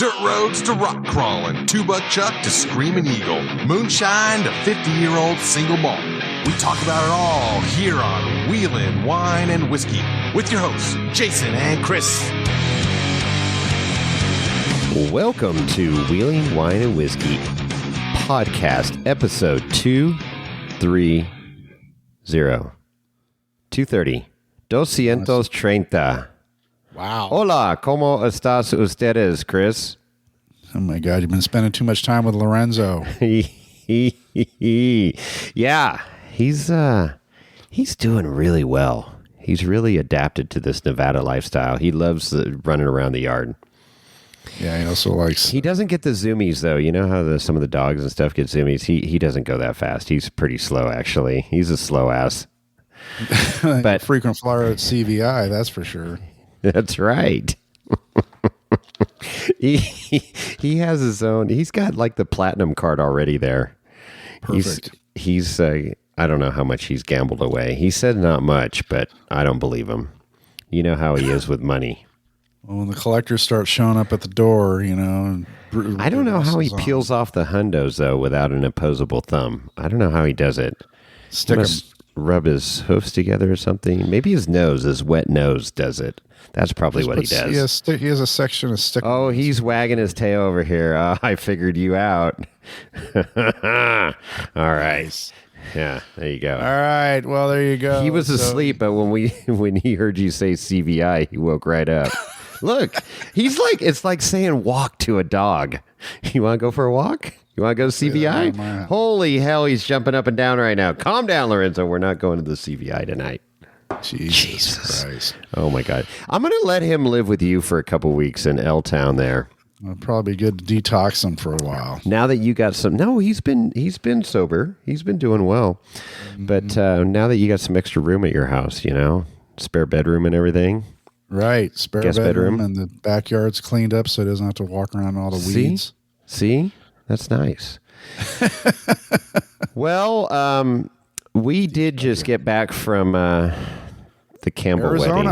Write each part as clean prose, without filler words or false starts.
Dirt roads to rock crawling, two-buck chuck to screaming eagle, moonshine to 50-year-old single malt. We talk about it all here on Wheelin' Wine and Whiskey with your hosts, Jason and Chris. Welcome to Wheeling Wine and Whiskey podcast, episode 230. 230. 230. Wow. Hola, ¿cómo estás ustedes, Chris? Oh my God, you've been spending too much time with Lorenzo. Yeah, he's doing really well. He's really adapted to this Nevada lifestyle. He loves running around the yard. Yeah, he also likes... He doesn't get the zoomies, though. You know how some of the dogs and stuff get zoomies? He doesn't go that fast. He's pretty slow, actually. He's a slow ass. But frequent flyer at CVI, that's for sure. That's right. he has his own. He's got like the platinum card already there. Perfect. He's I don't know how much he's gambled away. He said not much, but I don't believe him. You know how he is with money. Well, when the collectors start showing up at the door, you know. I don't know how he peels off the hundos though without an opposable thumb. I don't know how he does it. Stick him. Rub his hoofs together or something. Maybe his wet nose does it. That's probably what he does. He has a section of stick. Oh, he's wagging his tail over here. I figured you out. All right. Nice. Yeah, there you go. All right. Well, there you go. He was asleep, but when he heard you say CVI, he woke right up. Look, it's like saying walk to a dog. You want to go for a walk? You want to go to CVI? Yeah, Holy hell, he's jumping up and down right now. Calm down, Lorenzo. We're not going to the CVI tonight. Jesus Christ. Oh, my God. I'm going to let him live with you for a couple weeks in L-Town there. It'll probably be good to detox him for a while. Now that you got some... No, he's been sober. He's been doing well. Mm-hmm. But now that you got some extra room at your house, you know, spare bedroom and everything. Right. Spare bedroom and the backyard's cleaned up so he doesn't have to walk around all the weeds. See? That's nice. Well, we did just get back from the Campbell wedding.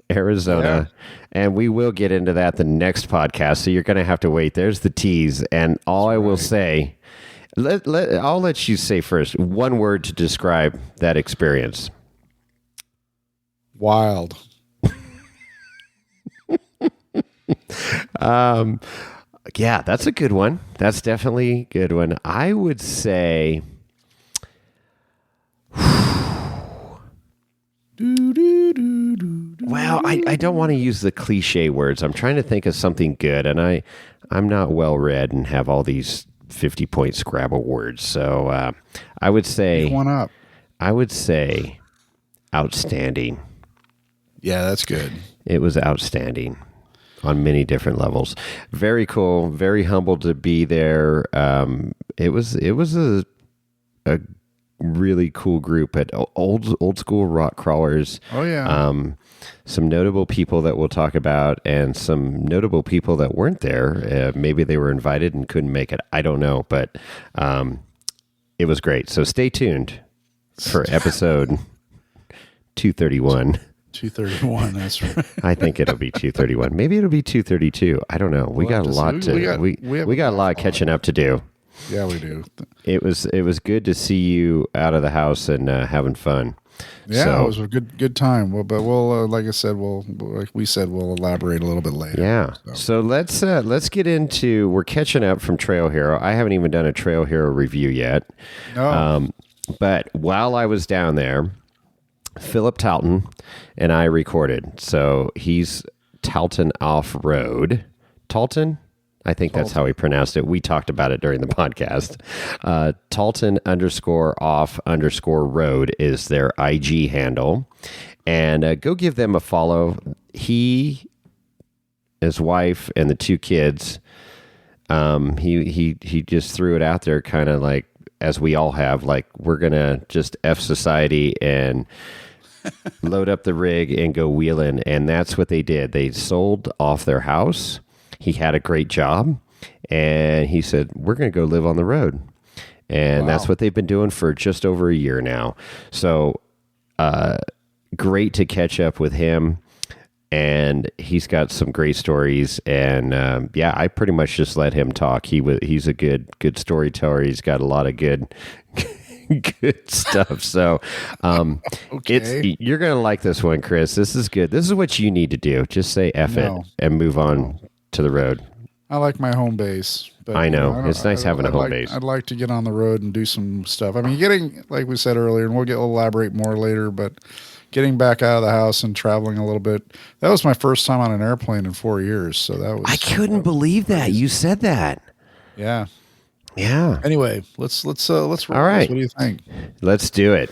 Arizona. Yeah. And we will get into that the next podcast, so you're going to have to wait. There's the tease. And all I will say, I'll let you say first, one word to describe that experience. Wild. Yeah, that's a good one. That's definitely a good one. I would say... Well, I don't want to use the cliche words. I'm trying to think of something good, and I'm not well read and have all these 50-point Scrabble words. So I would say... Pick one up. I would say outstanding. Yeah, that's good. It was outstanding on many different levels. Very cool. Very humbled to be there. It was a really cool group at old school rock crawlers. Oh yeah. Some notable people that we'll talk about, and some notable people that weren't there. Maybe they were invited and couldn't make it. I don't know, but it was great. So stay tuned for episode 231. 231, that's right. I think it'll be 231. Maybe it'll be 232. I don't know. We got a lot a lot of catching up to do. Yeah, we do. It was good to see you out of the house and having fun. Yeah, it was a good time. Well, but we'll like we said, we'll elaborate a little bit later. Yeah. So let's get into. We're catching up from Trail Hero. I haven't even done a Trail Hero review yet. No. But while I was down there, Philip Talton and I recorded. So he's Talton Off-Road. Talton? I think that's how he pronounced it. We talked about it during the podcast. Talton _off_road is their IG handle. And go give them a follow. He, his wife, and the two kids, he just threw it out there kind of like, as we all have, like, we're going to just F society and load up the rig and go wheeling. And that's what they did. They sold off their house. He had a great job, and he said, we're going to go live on the road. And that's what they've been doing for just over a year now. So great to catch up with him. and he's got some great stories. And yeah, I pretty much just let him talk. He's a good storyteller. He's got a lot of good good stuff. So you're gonna like this one, Chris. This is good. This is what you need to do. Just say F it and move on to the road. I like my home base. But, I know. It's nice having a home base. I'd like to get on the road and do some stuff. I mean, getting, like we said earlier, and we'll elaborate more later, but getting back out of the house and traveling a little bit. That was my first time on an airplane in 4 years. So that was. I couldn't believe that. You said that. Yeah. Yeah. Anyway, let's roll. All right. What do you think? Let's do it.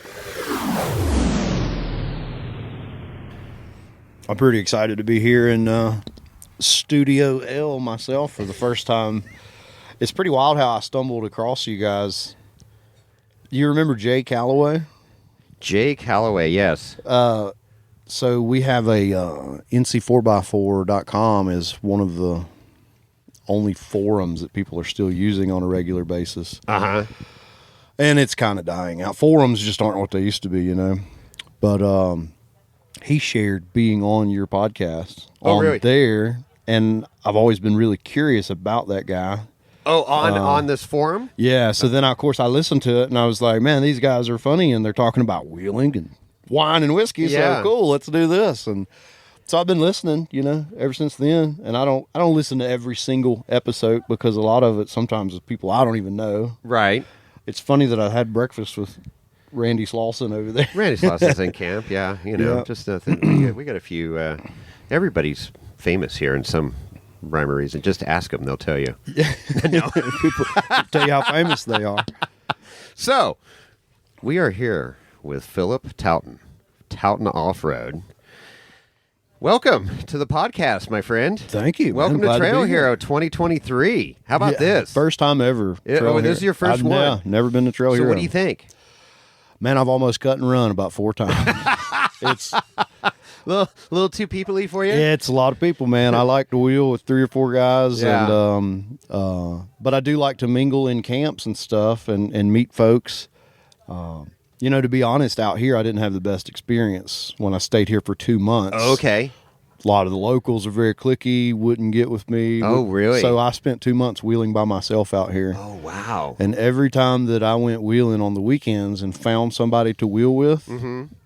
I'm pretty excited to be here in Studio L myself for the first time. It's pretty wild how I stumbled across you guys. You remember Jay Calloway? Jay Calloway, yes. So we have a NC4x4.com is one of the only forums that people are still using on a regular basis. And it's kind of dying out. Forums just aren't what they used to be, you know. But he shared being on your podcast really? there, and I've always been really curious about that guy. Oh, on this forum? Yeah, so then, of course, I listened to it, and I was like, man, these guys are funny, and they're talking about wheeling and wine and whiskey, Yeah. so cool, let's do this. And so I've been listening, you know, ever since then, and I don't listen to every single episode because a lot of it sometimes is people I don't even know. Right. It's funny that I had breakfast with Randy Slauson over there. Randy Slauson's in camp, yeah. You know, Yeah. just nothing. We got a few. Everybody's famous here in some rhyme or reason. Just ask them; they'll tell you. No. People tell you how famous they are. So, we are here with Philip Talton, Talton Off Road. Welcome to the podcast, my friend. Thank you. Welcome to Trail Hero 2023. How about this? First time ever. This is your first one? Yeah, never been to Trail Hero. So, what do you think? Man, I've almost cut and run about 4 times. It's little too people-y for you? it's a lot of people, man. I like to wheel with 3 or 4 guys, Yeah. and but I do like to mingle in camps and stuff and meet folks. You know, to be honest, out here I didn't have the best experience when I stayed here for 2 months. Okay. A lot of the locals are very cliquey, wouldn't get with me. Oh, really? So I spent 2 months wheeling by myself out here. Oh, wow. And every time that I went wheeling on the weekends and found somebody to wheel with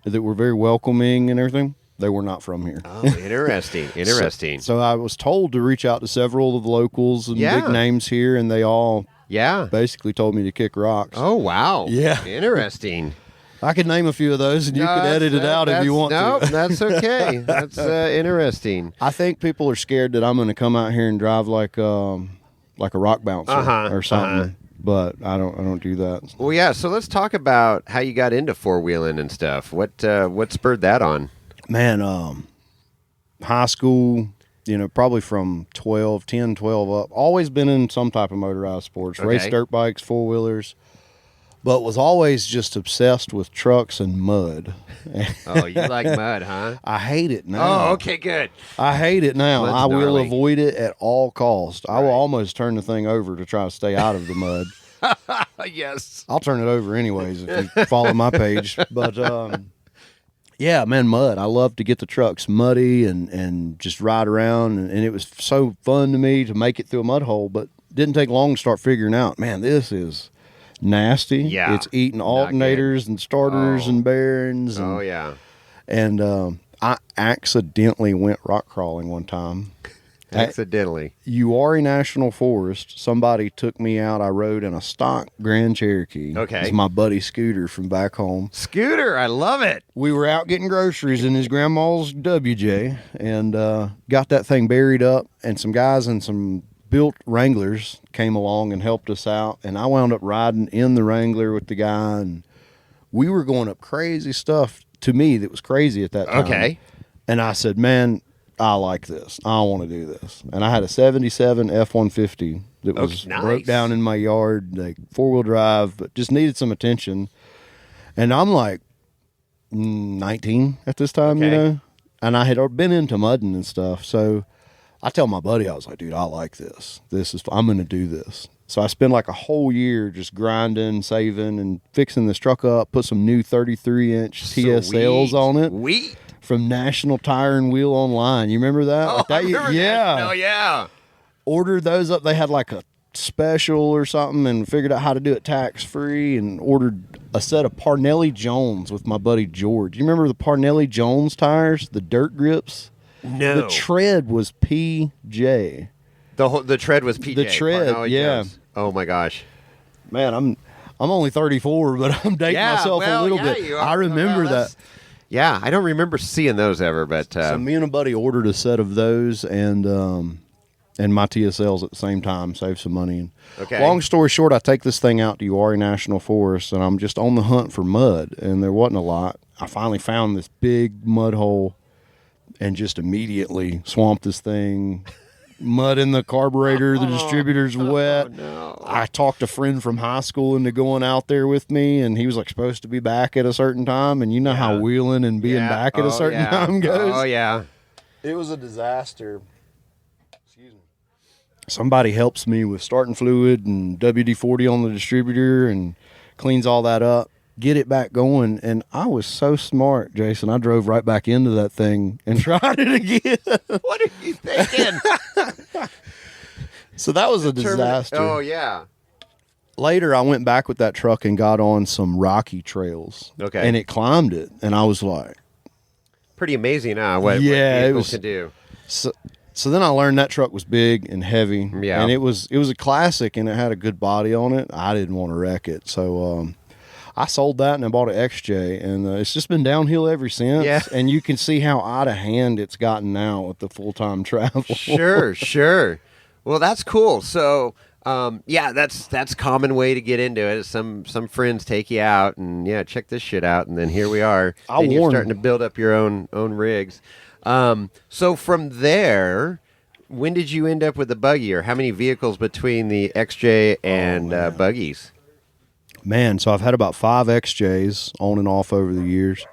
that were very welcoming and everything, they were not from here. Oh, interesting. Interesting. So I was told to reach out to several of the locals and Yeah. big names here, and they all Yeah. basically told me to kick rocks. Oh, wow. Yeah. Interesting. I could name a few of those, and you could edit it out if you want no, to. that's okay. That's interesting. I think people are scared that I'm going to come out here and drive like a rock bouncer or something. But I don't do that. Well, yeah. So let's talk about how you got into four-wheeling and stuff. What spurred that on? Man, high school, you know, probably from 10, 12 up. Always been in some type of motorized sports. Okay. Raced dirt bikes, four-wheelers. But was always just obsessed with trucks and mud. Oh, you like mud, huh? I hate it now. Oh, okay, good. I hate it now. Mud's I will gnarly. avoid it at all costs. I will Right. almost turn the thing over to try to stay out of the mud. Yes. I'll turn it over anyways if you follow my page. But yeah, man, mud. I love to get the trucks muddy and just ride around. And it was so fun to me to make it through a mud hole. But it didn't take long to start figuring out, man, this is nasty. Yeah. It's eating Not good. alternators and starters Oh. and bearings. And, Oh, yeah. And I accidentally went rock crawling one time. Accidentally. Uwharrie National Forest, somebody took me out. I rode in a stock Grand Cherokee. Okay. It's my buddy Scooter from back home. Scooter, I love it. We were out getting groceries in his grandma's WJ and got that thing buried up, and some guys and some built Wranglers came along and helped us out, and I wound up riding in the Wrangler with the guy, and we were going up crazy stuff to me that was crazy at that time. Okay. And I said, man, I like this. I want to do this. And I had a 77 F-150 that was nice. broke down in my yard, like 4-wheel drive, but just needed some attention. And I'm like 19 at this time, you Okay. know, and I had been into mudding and stuff. So I tell my buddy, I was like, dude, I like this. I'm going to do this. So I spent like a whole year just grinding, saving, and fixing this truck up, put some new 33-inch TSLs on it. Sweet. from National Tire and Wheel Online. You remember that? Oh, Like that I remember yeah. that. Oh, yeah. Ordered those up. They had like a special or something and figured out how to do it tax-free and ordered a set of Parnelli Jones with my buddy George. You remember the Parnelli Jones tires, the dirt grips? No. The tread was PJ. The tread was PJ. The tread, Parnelli yeah. Jones. Oh, my gosh. Man, I'm only 34, but I'm dating myself a little bit. You are. I remember Well, that. Yeah, I don't remember seeing those ever, but So me and a buddy ordered a set of those and my TSLs at the same time, save some money. And Okay. long story short, I take this thing out to Uwharrie National Forest, and I'm just on the hunt for mud, and there wasn't a lot. I finally found this big mud hole and just immediately swamped this thing. Mud in the carburetor, the distributor's wet. no. I talked a friend from high school into going out there with me, and he was like supposed to be back at a certain time, and you know how wheeling and being back at a certain time goes. Oh, yeah. It was a disaster. Excuse me. Somebody helps me with starting fluid and WD-40 on the distributor and cleans all that up, get it back going. And I was so smart, Jason. I drove right back into that thing and tried it again. What are you thinking? So that was a disaster. Oh, yeah. Later, I went back with that truck and got on some rocky trails. Okay. And it climbed it. And I was like, Pretty amazing, huh? What Yeah, it vehicles was- can do. So then I learned that truck was big and heavy. Yeah. And it was a classic and it had a good body on it. I didn't want to wreck it. So I sold that and I bought an XJ, and it's just been downhill ever since. Yeah. And you can see how out of hand it's gotten now with the full-time travel. Sure. Well, that's cool. So, that's common way to get into it. Some friends take you out and check this shit out, and then here we are. And you're starting to build up your own rigs. So from there, when did you end up with the buggy, or how many vehicles between the XJ and buggies? Man, so I've had about 5 XJs on and off over the years.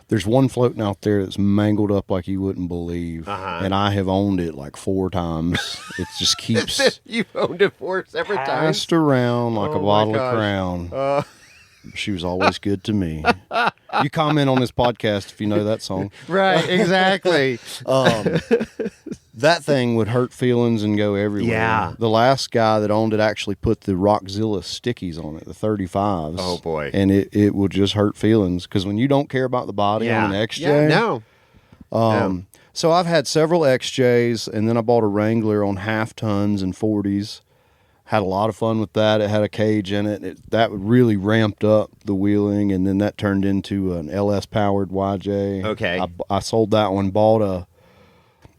There's one floating out there that's mangled up like you wouldn't believe. And I have owned it like 4 times. It just keeps You've owned it 4 separate times? passed around like Oh a my bottle gosh. of Crown. She was always good to me. You comment on this podcast if you know that song. Right, exactly. That thing would hurt feelings and go everywhere. Yeah. The last guy that owned it actually put the Rockzilla stickies on it, the 35s. Oh, boy. And it will just hurt feelings because when you don't care about the body on an XJ. No. So I've had several XJs, and then I bought a Wrangler on half tons and 40s. Had a lot of fun with that. It had a cage in it. That really ramped up the wheeling, and then that turned into an LS-powered YJ. Okay. I sold that one, bought a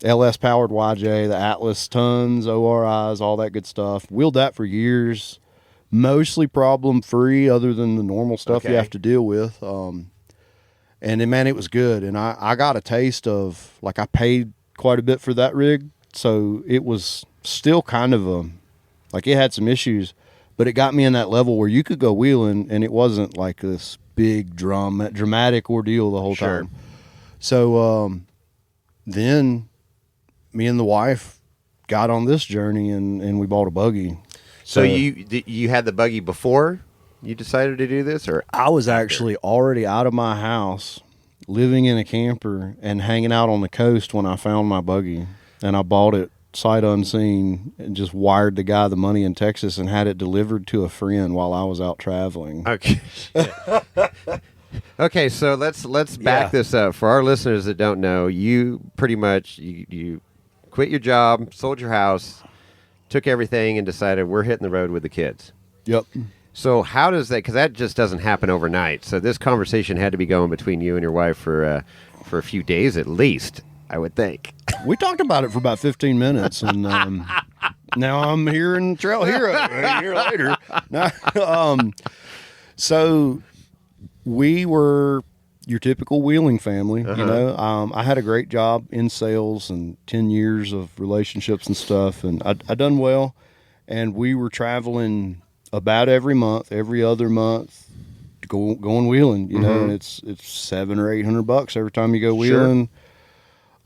LS-powered YJ, the Atlas tons, ORIs, all that good stuff. Wheeled that for years. Mostly problem-free other than the normal stuff you Okay. have to deal with. And then, man, it was good. And I got a taste of, like, I paid quite a bit for that rig, so it was still kind of like, it had some issues, but it got me in that level where you could go wheeling, and it wasn't like this big dramatic ordeal the whole Sure. time. So then me and the wife got on this journey, and we bought a buggy. So you had the buggy before you decided to do this, or I was actually already out of my house, living in a camper and hanging out on the coast when I found my buggy, and I bought it sight unseen and just wired the guy the money in Texas and had it delivered to a friend while I was out traveling. Okay. Okay, so let's back this up for our listeners that don't know. You pretty much you quit your job, sold your house, took everything, and decided we're hitting the road with the kids. Yep. So how does that? Because that just doesn't happen overnight. So this conversation had to be going between you and your wife for a few days at least, I would think. We talked about it for about 15 minutes, and now I'm here in Trail Hero a year later. So we were your typical wheeling family, you know. I had a great job in sales and 10 years of relationships and stuff, and I done well. And we were traveling about every month, every other month, going wheeling, you know, and it's $700 or $800 every time you go wheeling.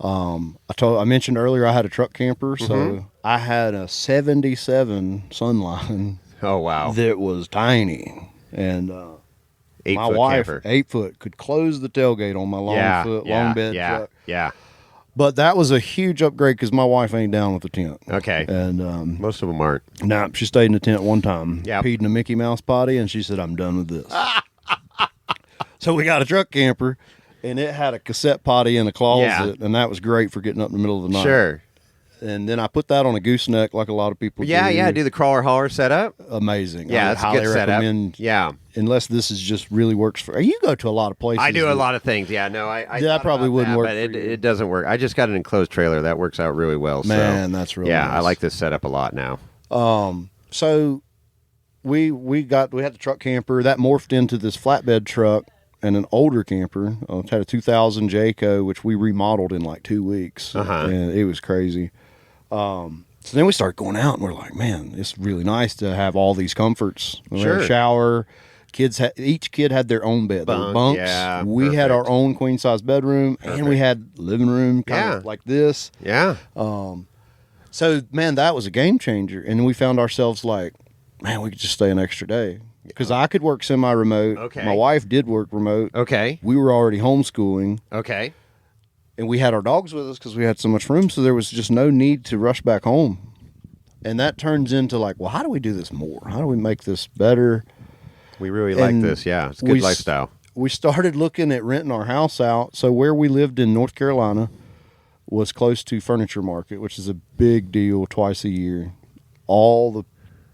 I mentioned earlier I had a truck camper, so I had a 77 Sunline. Oh wow, that was tiny, and My 8-foot wife, camper. 8-foot, could close the tailgate on my long bed truck. Yeah. But that was a huge upgrade because my wife ain't down with the tent. Okay. And most of them aren't. nah, she stayed in the tent one time. Yep. Peed in a Mickey Mouse potty, and she said, "I'm done with this." So we got a truck camper, and it had a cassette potty in a closet, and that was great for getting up in the middle of the night. Sure. And then I put that on a gooseneck like a lot of people Yeah, do. yeah. Do the crawler hauler setup. Amazing. Yeah, I would that's a highly good setup. recommend. Yeah. Unless this is just really works for you. Go to a lot of places. I do a lot of things. Yeah, no, I That thought probably about wouldn't work but for you. it doesn't work. I just got an enclosed trailer that works out really well. Man, so, that's really yeah. nice. I like this setup a lot now. So we had the truck camper that morphed into this flatbed truck and an older camper. It had a 2000 Jayco, which we remodeled in like 2 weeks, and it was crazy. So then we started going out, and we're like, man, it's really nice to have all these comforts. We had a shower. Each kid had their own bed. There were bunks. Yeah, we had our own queen size bedroom, and we had living room kind of like this. Yeah. So, man, that was a game changer. And then we found ourselves like, man, we could just stay an extra day. Because I could work semi-remote. Okay. My wife did work remote. Okay. We were already homeschooling. Okay. And we had our dogs with us because we had so much room. So there was just no need to rush back home. And that turns into like, well, how do we do this more? How do we make this better? We really like this. Yeah. It's a good lifestyle. We started looking at renting our house out. So where we lived in North Carolina was close to Furniture Market, which is a big deal twice a year. All the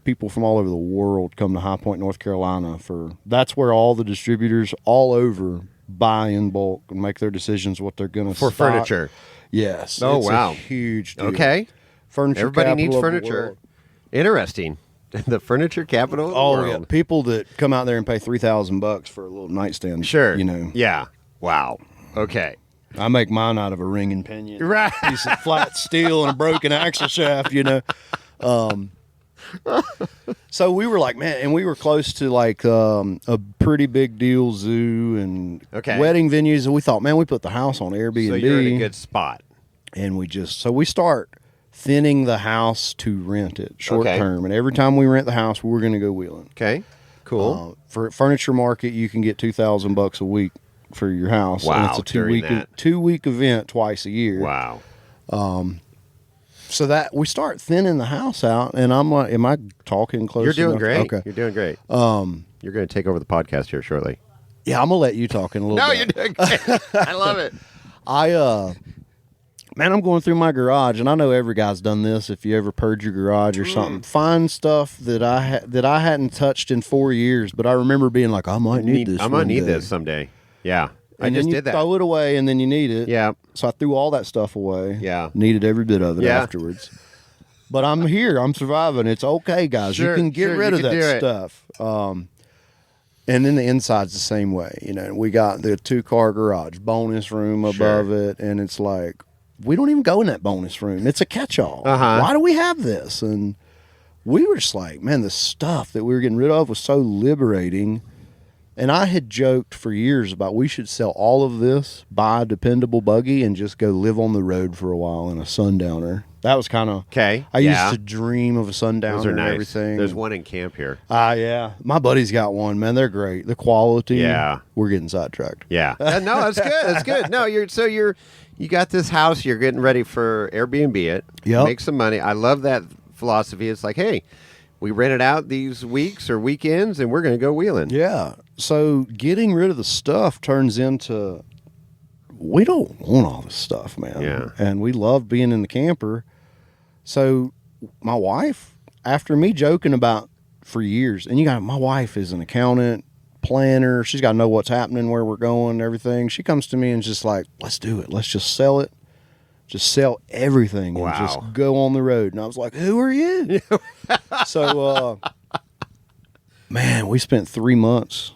people from all over the world come to High Point, North Carolina that's where all the distributors all over buy in bulk and make their decisions what they're going to For stock. furniture. Yes. Oh, it's wow. a huge deal. Okay. Furniture Everybody needs capital of the furniture. world. Interesting. The furniture capital of the Oh, world. yeah. People that come out there and pay $3,000 for a little nightstand. Sure. You know. Yeah. Wow. Okay. I make mine out of a ring and pinion. Right. Piece of flat steel and a broken axle shaft, you know. So we were like, man, and we were close to like a pretty big deal zoo and wedding venues. And we thought, man, we put the house on Airbnb. So you're in a good spot. And we start thinning the house to rent it short term. And every time we rent the house, we're going to go wheeling. Okay. Cool. For Furniture Market, you can get $2,000 a week for your house. Wow. And it's a 2-week event twice a year. Wow. So that we start thinning the house out, and I'm like, am I talking close You're doing enough? great. Okay. You're doing great. You're going to take over the podcast here shortly. Yeah, I'm going to let you talk in a little No, bit. you're doing great. I love it. Man, I'm going through my garage, and I know every guy's done this. If you ever purge your garage or something, find stuff that I hadn't touched in 4 years, but I remember being like, I might need this. I might need this someday. Yeah. And I just then you did that. throw it away, and then you need it. Yeah. So I threw all that stuff away. Yeah. Needed every bit of it Yeah. afterwards. But I'm here. I'm surviving. It's okay, guys. Sure, you can get sure, rid you of can do that it. stuff. And then the inside's the same way. You know, we got the 2-car garage, bonus room above it, and it's like, we don't even go in that bonus room. It's a catch-all. Why do we have this? And we were just like, man, the stuff that we were getting rid of was so liberating. And I had joked for years about we should sell all of this, buy a dependable buggy, and just go live on the road for a while in a Sundowner. That was kind of okay. I used to dream of a Sundowner Those are nice. and everything. There's one in camp here. Yeah. My buddy's got one, man. They're great. The quality. Yeah. We're getting sidetracked. Yeah. No, that's good. That's good. No, you got this house. You're getting ready for Airbnb it. Yep. Make some money. I love that philosophy. It's like, hey, we rent it out these weeks or weekends, and we're going to go wheeling. Yeah. So getting rid of the stuff turns into, we don't want all this stuff, man. Yeah. And we love being in the camper. So my wife, after me joking about for years, and my wife is an accountant, planner. She's got to know what's happening, where we're going, and everything. She comes to me and just like, let's do it. Let's just sell it. Just sell everything and just go on the road. And I was like, who are you? So, man, we spent 3 months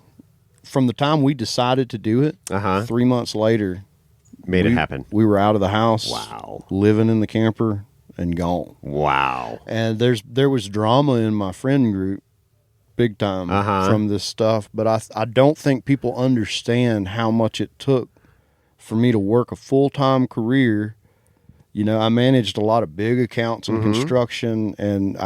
from the time we decided to do it. 3 months later, made it happen. We were out of the house. Wow. Living in the camper and gone. Wow. And there was drama in my friend group big time from this stuff. But I don't think people understand how much it took for me to work a full-time career. You know, I managed a lot of big accounts in construction, and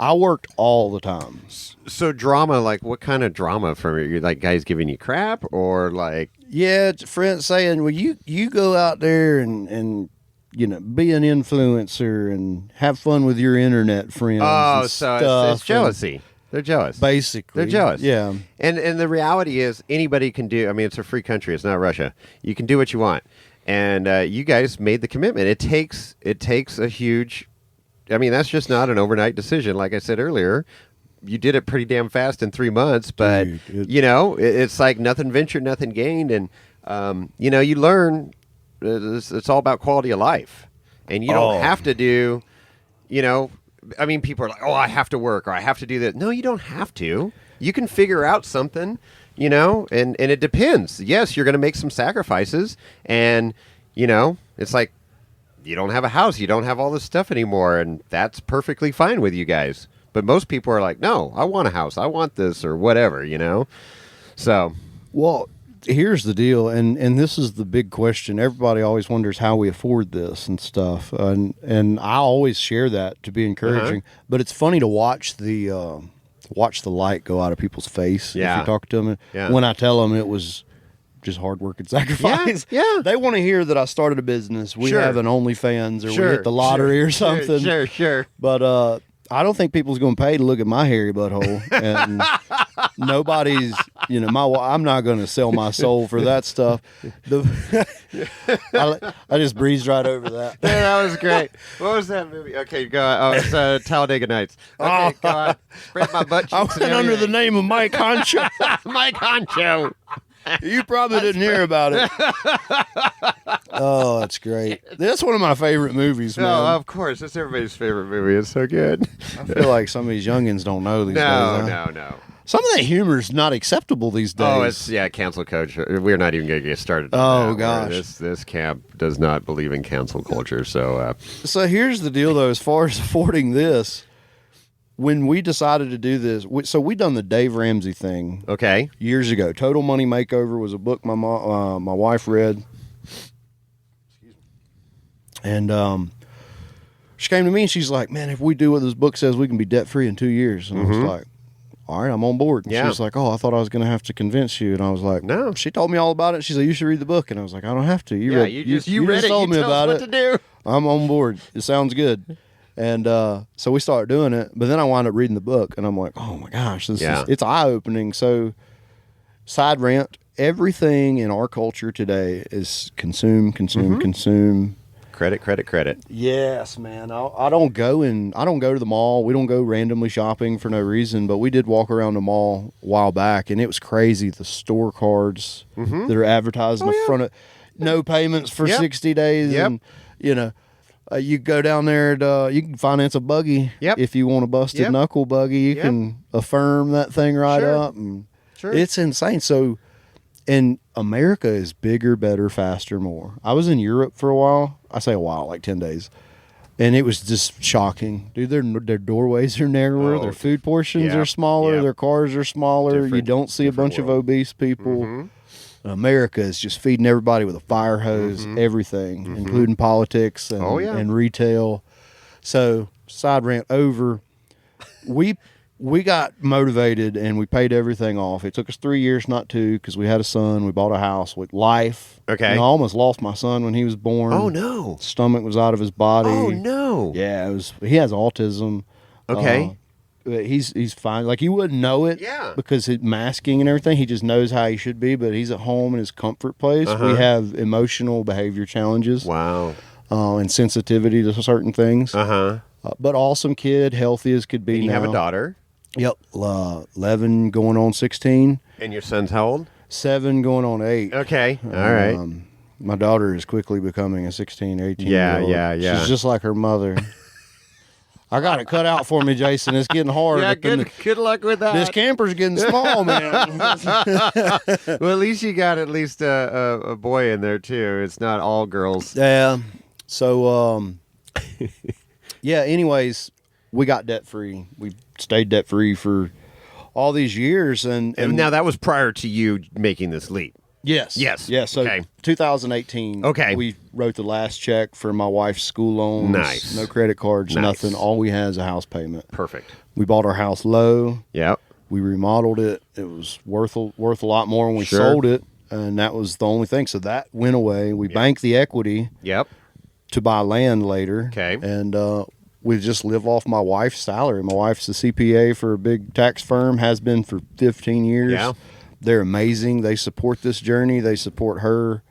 I worked all the time. So drama, like what kind of drama from you? Like guys giving you crap or like? Yeah, it's friends saying, well, you go out there and be an influencer and have fun with your internet friends. Oh, and so stuff. it's jealousy. They're jealous. Basically. They're jealous. Yeah. And the reality is anybody can do, I mean, it's a free country. It's not Russia. You can do what you want. And you guys made the commitment. It takes a huge, I mean, that's just not an overnight decision. Like I said earlier, you did it pretty damn fast in 3 months, but it's like nothing ventured, nothing gained. And, you learn it's all about quality of life. And you don't have to do, I mean, people are like, oh, I have to work or I have to do that. No, you don't have to. You can figure out something, and it depends. Yes, you're going to make some sacrifices. And, it's like you don't have a house. You don't have all this stuff anymore. And that's perfectly fine with you guys. But most people are like, no, I want a house. I want this or whatever, So. Well, here's the deal, and this is the big question. Everybody always wonders how we afford this and stuff, and I always share that to be encouraging. But it's funny to watch the light go out of people's face. Yeah. If you talk to them, when I tell them it was just hard work and sacrifice. Yeah. They want to hear that I started a business. We have an OnlyFans, or we hit the lottery or something. Sure. But I don't think people's going to pay to look at my hairy butthole, and nobody's, I'm not going to sell my soul for that stuff. I just breezed right over that. Yeah, that was great. What was that movie? Okay, go on. Oh, it's Talladega Nights. Okay, go on. Spread my butt cheeks. I went under the name of Mike Honcho. Mike Honcho. You probably didn't hear about it. Oh, that's great. That's one of my favorite movies, man. Oh, of course. It's everybody's favorite movie. It's so good. I feel like some of these youngins don't know these days. No. Some of that humor is not acceptable these days. Oh, it's, cancel culture. We're not even going to get started on that. Gosh. This camp does not believe in cancel culture. So here's the deal, though, as far as affording this. When we decided to do this, we done the Dave Ramsey thing. Okay. Years ago. Total Money Makeover was a book my wife read. And she came to me and she's like, man, if we do what this book says, we can be debt free in 2 years. And I was like, all right, I'm on board. And she was like, oh, I thought I was going to have to convince you. And I was like, no. She told me all about it. She said, you should read the book. And I was like, I don't have to. You read it. You read just it. told me about what it. To do. I'm on board. It sounds good. And so we started doing it, but then I wound up reading the book, and I'm like, oh my gosh, it's eye-opening. So, side rant, everything in our culture today is consume. Credit. Yes, man. I don't go to the mall. We don't go randomly shopping for no reason, but we did walk around the mall a while back, and it was crazy. The store cards that are advertised in the front of no payments for 60 days. Yep. And, you go down there and you can finance a buggy if you want a busted knuckle buggy. You can affirm that thing right up. And it's insane. So, and America is bigger, better, faster, more. I was in Europe for a while. I say a while, like 10 days. And it was just shocking. Dude, their doorways are narrower. Their food portions are smaller. Their cars are smaller. You don't see a bunch of obese people. America is just feeding everybody with a fire hose, everything, including politics and retail. So, side rant over. We got motivated and we paid everything off. It took us 3 years, not 2, because we had a son. We bought a house with life. Okay. I almost lost my son when he was born. Oh, no. Stomach was out of his body. Oh, no. Yeah, he has autism. Okay. He's fine. Like, you wouldn't know it because he's masking and everything. He just knows how he should be, but he's at home in his comfort place. We have emotional behavior challenges. Wow. And sensitivity to certain things. But awesome kid, healthy as could be. And you now. have a daughter? Yep. 11 going on 16. And your son's how old? 7 going on 8. Okay. All right. My daughter is quickly becoming a 16, 18 Yeah, year old. yeah. She's just like her mother. I got it cut out for me, Jason. It's getting hard. Yeah, good luck with that. This camper's getting small, man. Well, at least you got a boy in there, too. It's not all girls. Yeah. So, anyways, we got debt-free. We stayed debt-free for all these years. And now that was prior to you making this leap. Yes. Yeah. So Okay. 2018. Okay. We wrote the last check for my wife's school loans. Nice. No credit cards, Nice. nothing. All we had is a house payment. Perfect. We bought our house low. Yep. We remodeled it. It was worth a lot more when we Sure. sold it, and that was the only thing. So that went away. We banked the equity Yep. to buy land later. Okay. And we just live off my wife's salary. My wife's a CPA for a big tax firm, has been for 15 years. Yeah. They're amazing. They support this journey. They support her.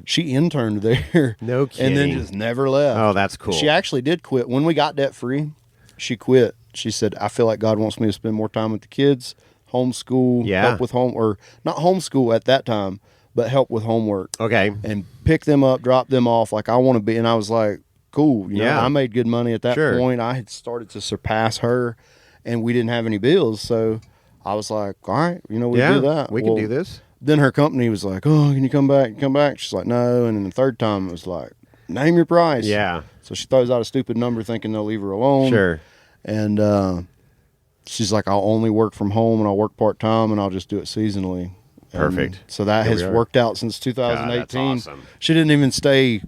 She interned there. No And then kidding. just never left. Oh, that's cool. She actually did quit. When we got debt free, she quit. She said, I feel like God wants me to spend more time with the kids, homeschool, Yeah. help with or not homeschool at that time, but help with homework. Okay. And pick them up, drop them off like I want to be. And I was like, cool. You know, Yeah. I made good money at that Sure. point. I had started to surpass her, and we didn't have any bills. So I was like, all right, we do that. We can do this. Then her company was like, oh, can you come back? Come back. She's like, no. And then the third time it was like, name your price. Yeah. So she throws out a stupid number thinking they'll leave her alone. Sure. And she's like, I'll only work from home and I'll work part-time and I'll just do it seasonally. Perfect. And so that Here has we are. worked out since God, 2018. that's awesome. She didn't even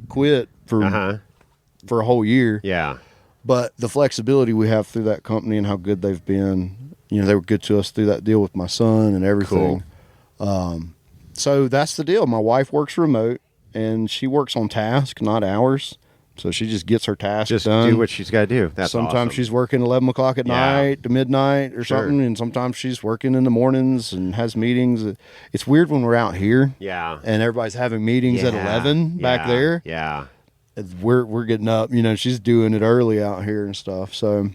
quit for a whole year. Yeah. But the flexibility we have through that company and how good they've been, they were good to us through that deal with my son and everything. So that's the deal. My wife works remote and she works on task, not hours. So she just gets her tasks Just done. do what she's got to do. That's sometimes awesome. she's working 11 o'clock at Yeah. night to midnight or Sure. something, and sometimes she's working in the mornings and has meetings. It's weird when we're out here Yeah. and everybody's having meetings at Yeah. 11 back Yeah. there. Yeah. We're getting up, she's doing it early out here and stuff. So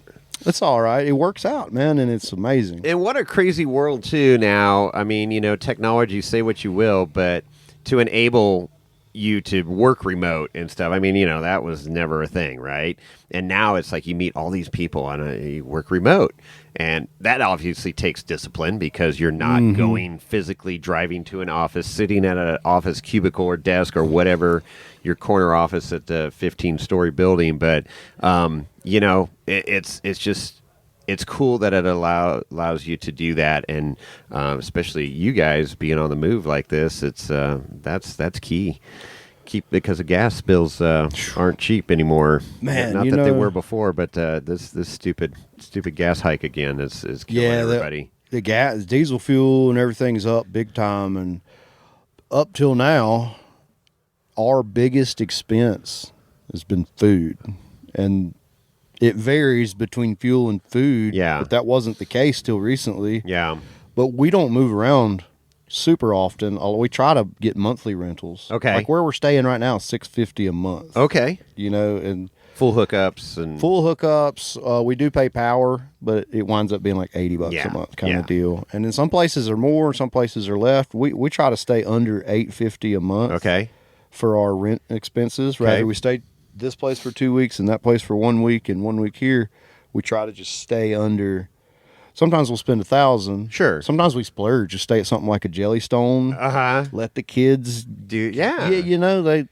it's all right. It works out, man, and it's amazing. And what a crazy world, too, now. I mean, technology, say what you will, but to enable you to work remote and stuff, I mean, that was never a thing, right? And now it's like you meet all these people and you work remote. And that obviously takes discipline because you're not going physically driving to an office, sitting at an office cubicle or desk or whatever, your corner office at the 15-story building. But, it's cool that it allows you to do that, and especially you guys being on the move like this. It's that's key. Because the gas bills aren't cheap anymore. Man, not that they were before, but this stupid gas hike again is killing everybody. The gas, diesel fuel, and everything's up big time. And up till now, our biggest expense has been food, and it varies between fuel and food. Yeah. But that wasn't the case till recently. Yeah. But we don't move around super often. We try to get monthly rentals. Okay. Like where we're staying right now is $650 a month. Okay. And Full hookups and full hookups. We do pay power, but it winds up being like $80 Yeah. a month kind Yeah. of deal. And then some places are more, some places are less. We try to stay under $850 a month. Okay. For our rent expenses. Okay. Rather we stay this place for 2 weeks and that place for 1 week and 1 week here. We try to just stay under. Sometimes we'll spend $1,000. Sure. Sometimes we splurge. Just stay at something like a Jellystone. Let the kids Yeah.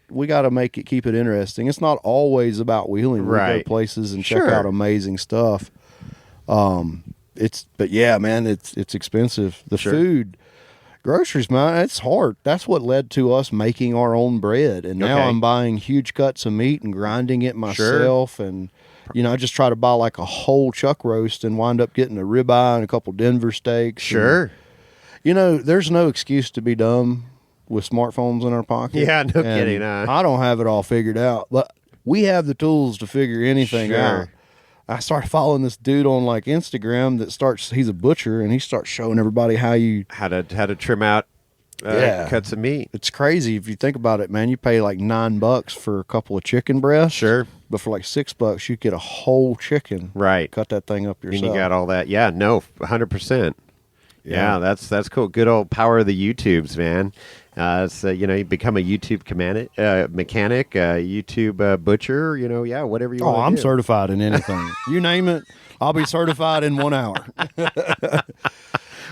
we got to keep it interesting. It's not always about wheeling. We Right. go places and Sure. check out amazing stuff. But yeah, man, it's expensive. The Sure. food, groceries, man, it's hard. That's what led to us making our own bread. And now Okay. I'm buying huge cuts of meat and grinding it myself. And I just try to buy like a whole chuck roast and wind up getting a ribeye and a couple Denver steaks. Sure. And, there's no excuse to be dumb with smartphones in our pocket. Yeah, no And kidding. I don't have it all figured out, but we have the tools to figure anything Sure. out. I started following this dude on like Instagram he's a butcher and he starts showing everybody how to trim out cuts of meat. it's crazy if you think about it, man. You pay like $9 for a couple of chicken breasts. Sure. But for like $6, you get a whole chicken. Right. Cut that thing up yourself. And you got all that. Yeah, no, 100%. Yeah, that's cool. Good old power of the YouTubes, man. You become a YouTube mechanic, YouTube butcher, whatever you want to do. I'm certified in anything. You name it, I'll be certified in 1 hour.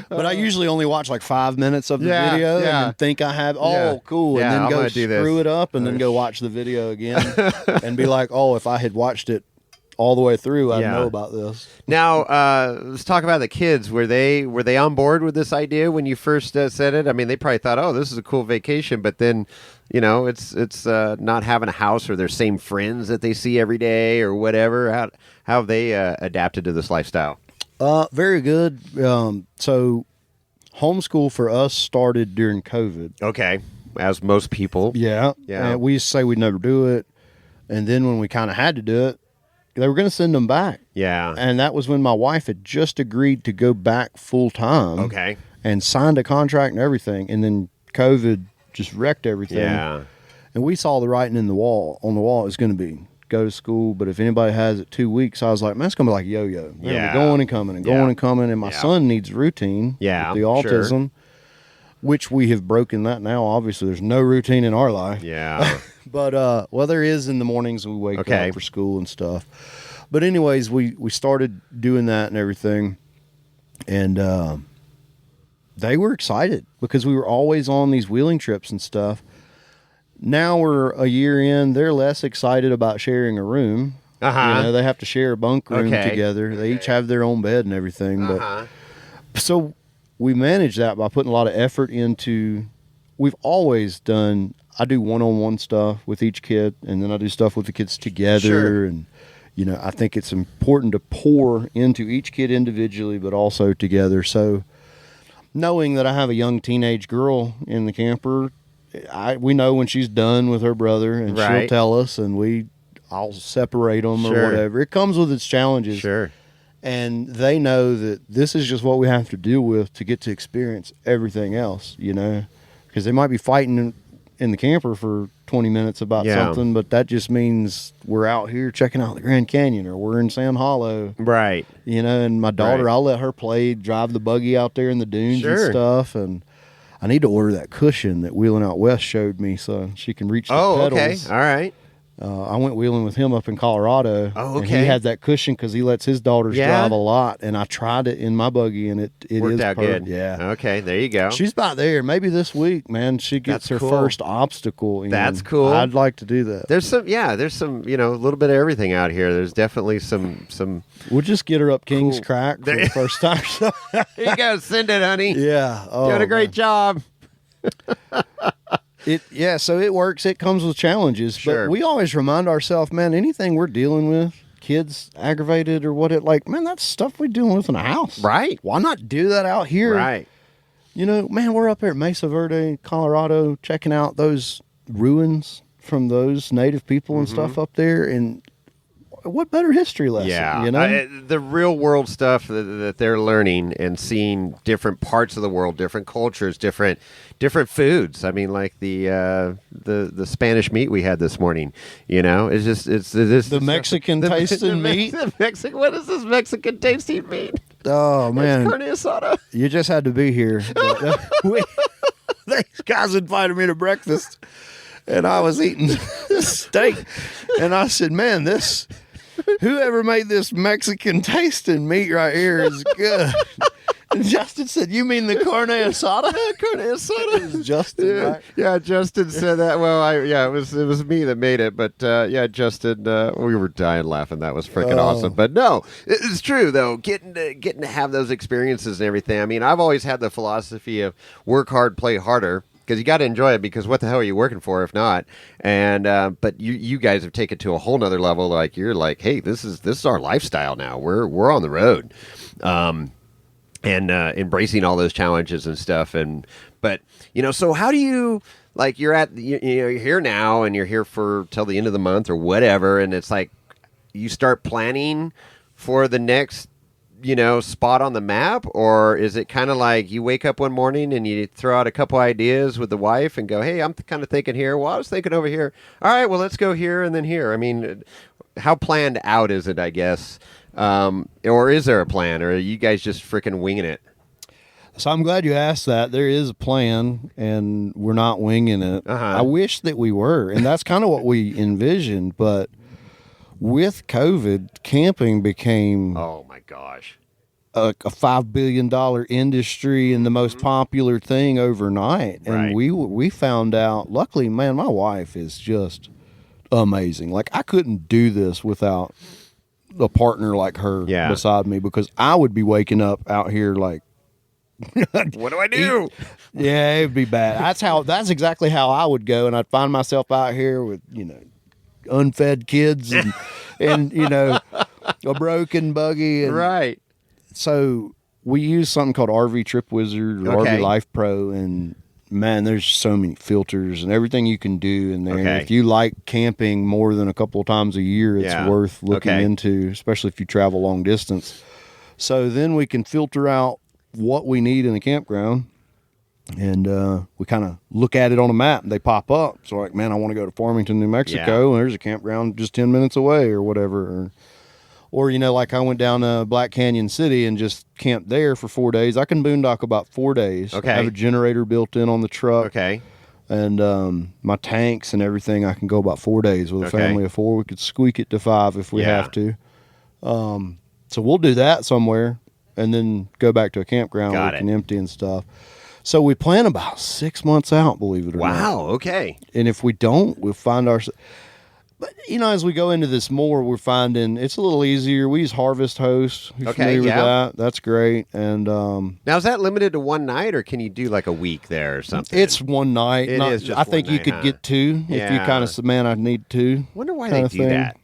But I usually only watch like 5 minutes of the video and then think I have, cool, Yeah, and I'm then go gonna do this. screw it up and then go watch the video again and be like, if I had watched it all the way through, I'd Yeah. know about this. Now, let's talk about the kids. Were they on board with this idea when you first said it? I mean, they probably thought, "Oh, this is a cool vacation," but then, it's not having a house or their same friends that they see every day or whatever. How have they adapted to this lifestyle? Very good. So, homeschool for us started during COVID. Okay, as most people. Yeah. Yeah. And we used to say we'd never do it. And then when we kind of had to do it, they were going to send them back. Yeah. And that was when my wife had just agreed to go back full time. Okay. And signed a contract and everything. And then COVID just wrecked everything. Yeah. And we saw the writing on the wall. It was going to be go to school. But if anybody has it 2 weeks, I was like, man, it's going to be like yo-yo. Man, Yeah. we're going and coming and going and coming. And my son needs routine. Yeah, With the autism. Which we have broken that now. Obviously, there's no routine in our life. Yeah. But, there is in the mornings when we wake Okay. up for school and stuff. But anyways, we started doing that and everything. And they were excited because we were always on these wheeling trips and stuff. Now we're a year in. They're less excited about sharing a room. Uh-huh. They have to share a bunk room Okay. together. They each have their own bed and everything. Uh-huh. But so we manage that by putting a lot of effort into. We've always done. I do one-on-one stuff with each kid, and then I do stuff with the kids together. Sure. And I think it's important to pour into each kid individually, but also together. So, knowing that I have a young teenage girl in the camper, we know when she's done with her brother, and she'll Right. tell us, and I'll separate them Sure. or whatever. It comes with its challenges. Sure. And they know that this is just what we have to deal with to get to experience everything else, because they might be fighting in the camper for 20 minutes about Yeah. something, but that just means we're out here checking out the Grand Canyon or we're in Sand Hollow, Right. and my daughter, Right. I'll let her drive the buggy out there in the dunes and Sure. stuff. And I need to order that cushion that Wheeling Out West showed me so she can reach the Oh, pedals. okay. All right. I went wheeling with him up in Colorado. Oh, And okay. he had that cushion because he lets his daughters Yeah? drive a lot. And I tried it in my buggy, and it Worked is out good. Yeah. Okay. There you go. She's about there. Maybe this week, man, she gets That's her cool. first obstacle. That's cool. I'd like to do that. There's some, a little bit of everything out here. There's definitely some. We'll just get her up King's Cool. Crack for There- the first time. Here you go. Send it, honey. Yeah. Oh, Doing a great job. So it works. It comes with challenges. Sure. But we always remind ourselves, man, anything we're dealing with, kids aggravated or man, that's stuff we're dealing with in a house. Right. Why not do that out here? Right. Man, we're up here at Mesa Verde, Colorado, checking out those ruins from those native people and stuff up there. And what better history lesson? Yeah. The real world stuff that they're learning and seeing different parts of the world, different cultures, different foods. I mean, like the Spanish meat we had this morning. It's just The Mexican tasting meat. What is this Mexican tasting meat? Oh man, It's carne asada. you just had to be here. But, these guys invited me to breakfast, and I was eating steak, and I said, "Man, whoever made this Mexican tasting meat right here is good." And Justin said, "You mean the carne asada?" Carne asada. It was Justin, Yeah, right? yeah, Justin said that. Well, it was me that made it, but Justin, we were dying laughing. That was freaking awesome. But no, it's true though. Getting to have those experiences and everything. I mean, I've always had the philosophy of work hard, play harder. Because you got to enjoy it. Because what the hell are you working for if not? And but you guys have taken it to a whole nother level. Like you're like, hey, this is our lifestyle now. We're on the road. And embracing all those challenges and stuff. But so how do you, like, you're here now and you're here for till the end of the month or whatever, and it's like you start planning for the next spot on the map, or is it kind of like you wake up one morning and you throw out a couple ideas with the wife and go, hey, I'm kind of thinking here. Well, I was thinking over here. All right, well, let's go here and then here. I mean, how planned out is it, I guess? Or is there a plan, or are you guys just freaking winging it? So I'm glad you asked that. There is a plan, and we're not winging it. Uh-huh. I wish that we were, and that's kind of what we envisioned. But with COVID, camping became Oh my gosh. a $5 billion industry and the most popular thing overnight. And Right. we found out, luckily, man, my wife is just amazing. Like, I couldn't do this without a partner like her Yeah. beside me, because I would be waking up out here like, What do I do? yeah, it'd be bad. That's exactly how I would go, and I'd find myself out here with, unfed kids and a broken buggy. And Right. so we use something called RV Trip Wizard or Okay. RV Life Pro, and man, there's so many filters and everything you can do in there. Okay. If you like camping more than a couple of times a year, it's Yeah. worth looking Okay. into, especially if you travel long distance. So then we can filter out what we need in the campground, and we kind of look at it on a map and they pop up. So like, man, I want to go to Farmington, New Mexico. There's a campground just 10 minutes away or whatever. Or like I went down to Black Canyon City and just camped there for 4 days. I can boondock about 4 days. Okay. I have a generator built in on the truck. Okay. And my tanks and everything, I can go about 4 days with a Okay. family of 4. We could squeak it to 5 if we Yeah. have to. So we'll do that somewhere and then go back to a campground where Got we it. can empty and stuff. So we plan about 6 months out, believe it or not. Wow. Okay. And if we don't, we'll find ourselves. But, as we go into this more, we're finding it's a little easier. We use Harvest Host. You Okay, familiar with yeah. that? That's great. And Now, is that limited to one night, or can you do like a week there or something? it's one night. It is just I think one you night, could huh? get 2 if you Yeah. kind of said, man, I need 2. Wonder why kind they of do thing. that.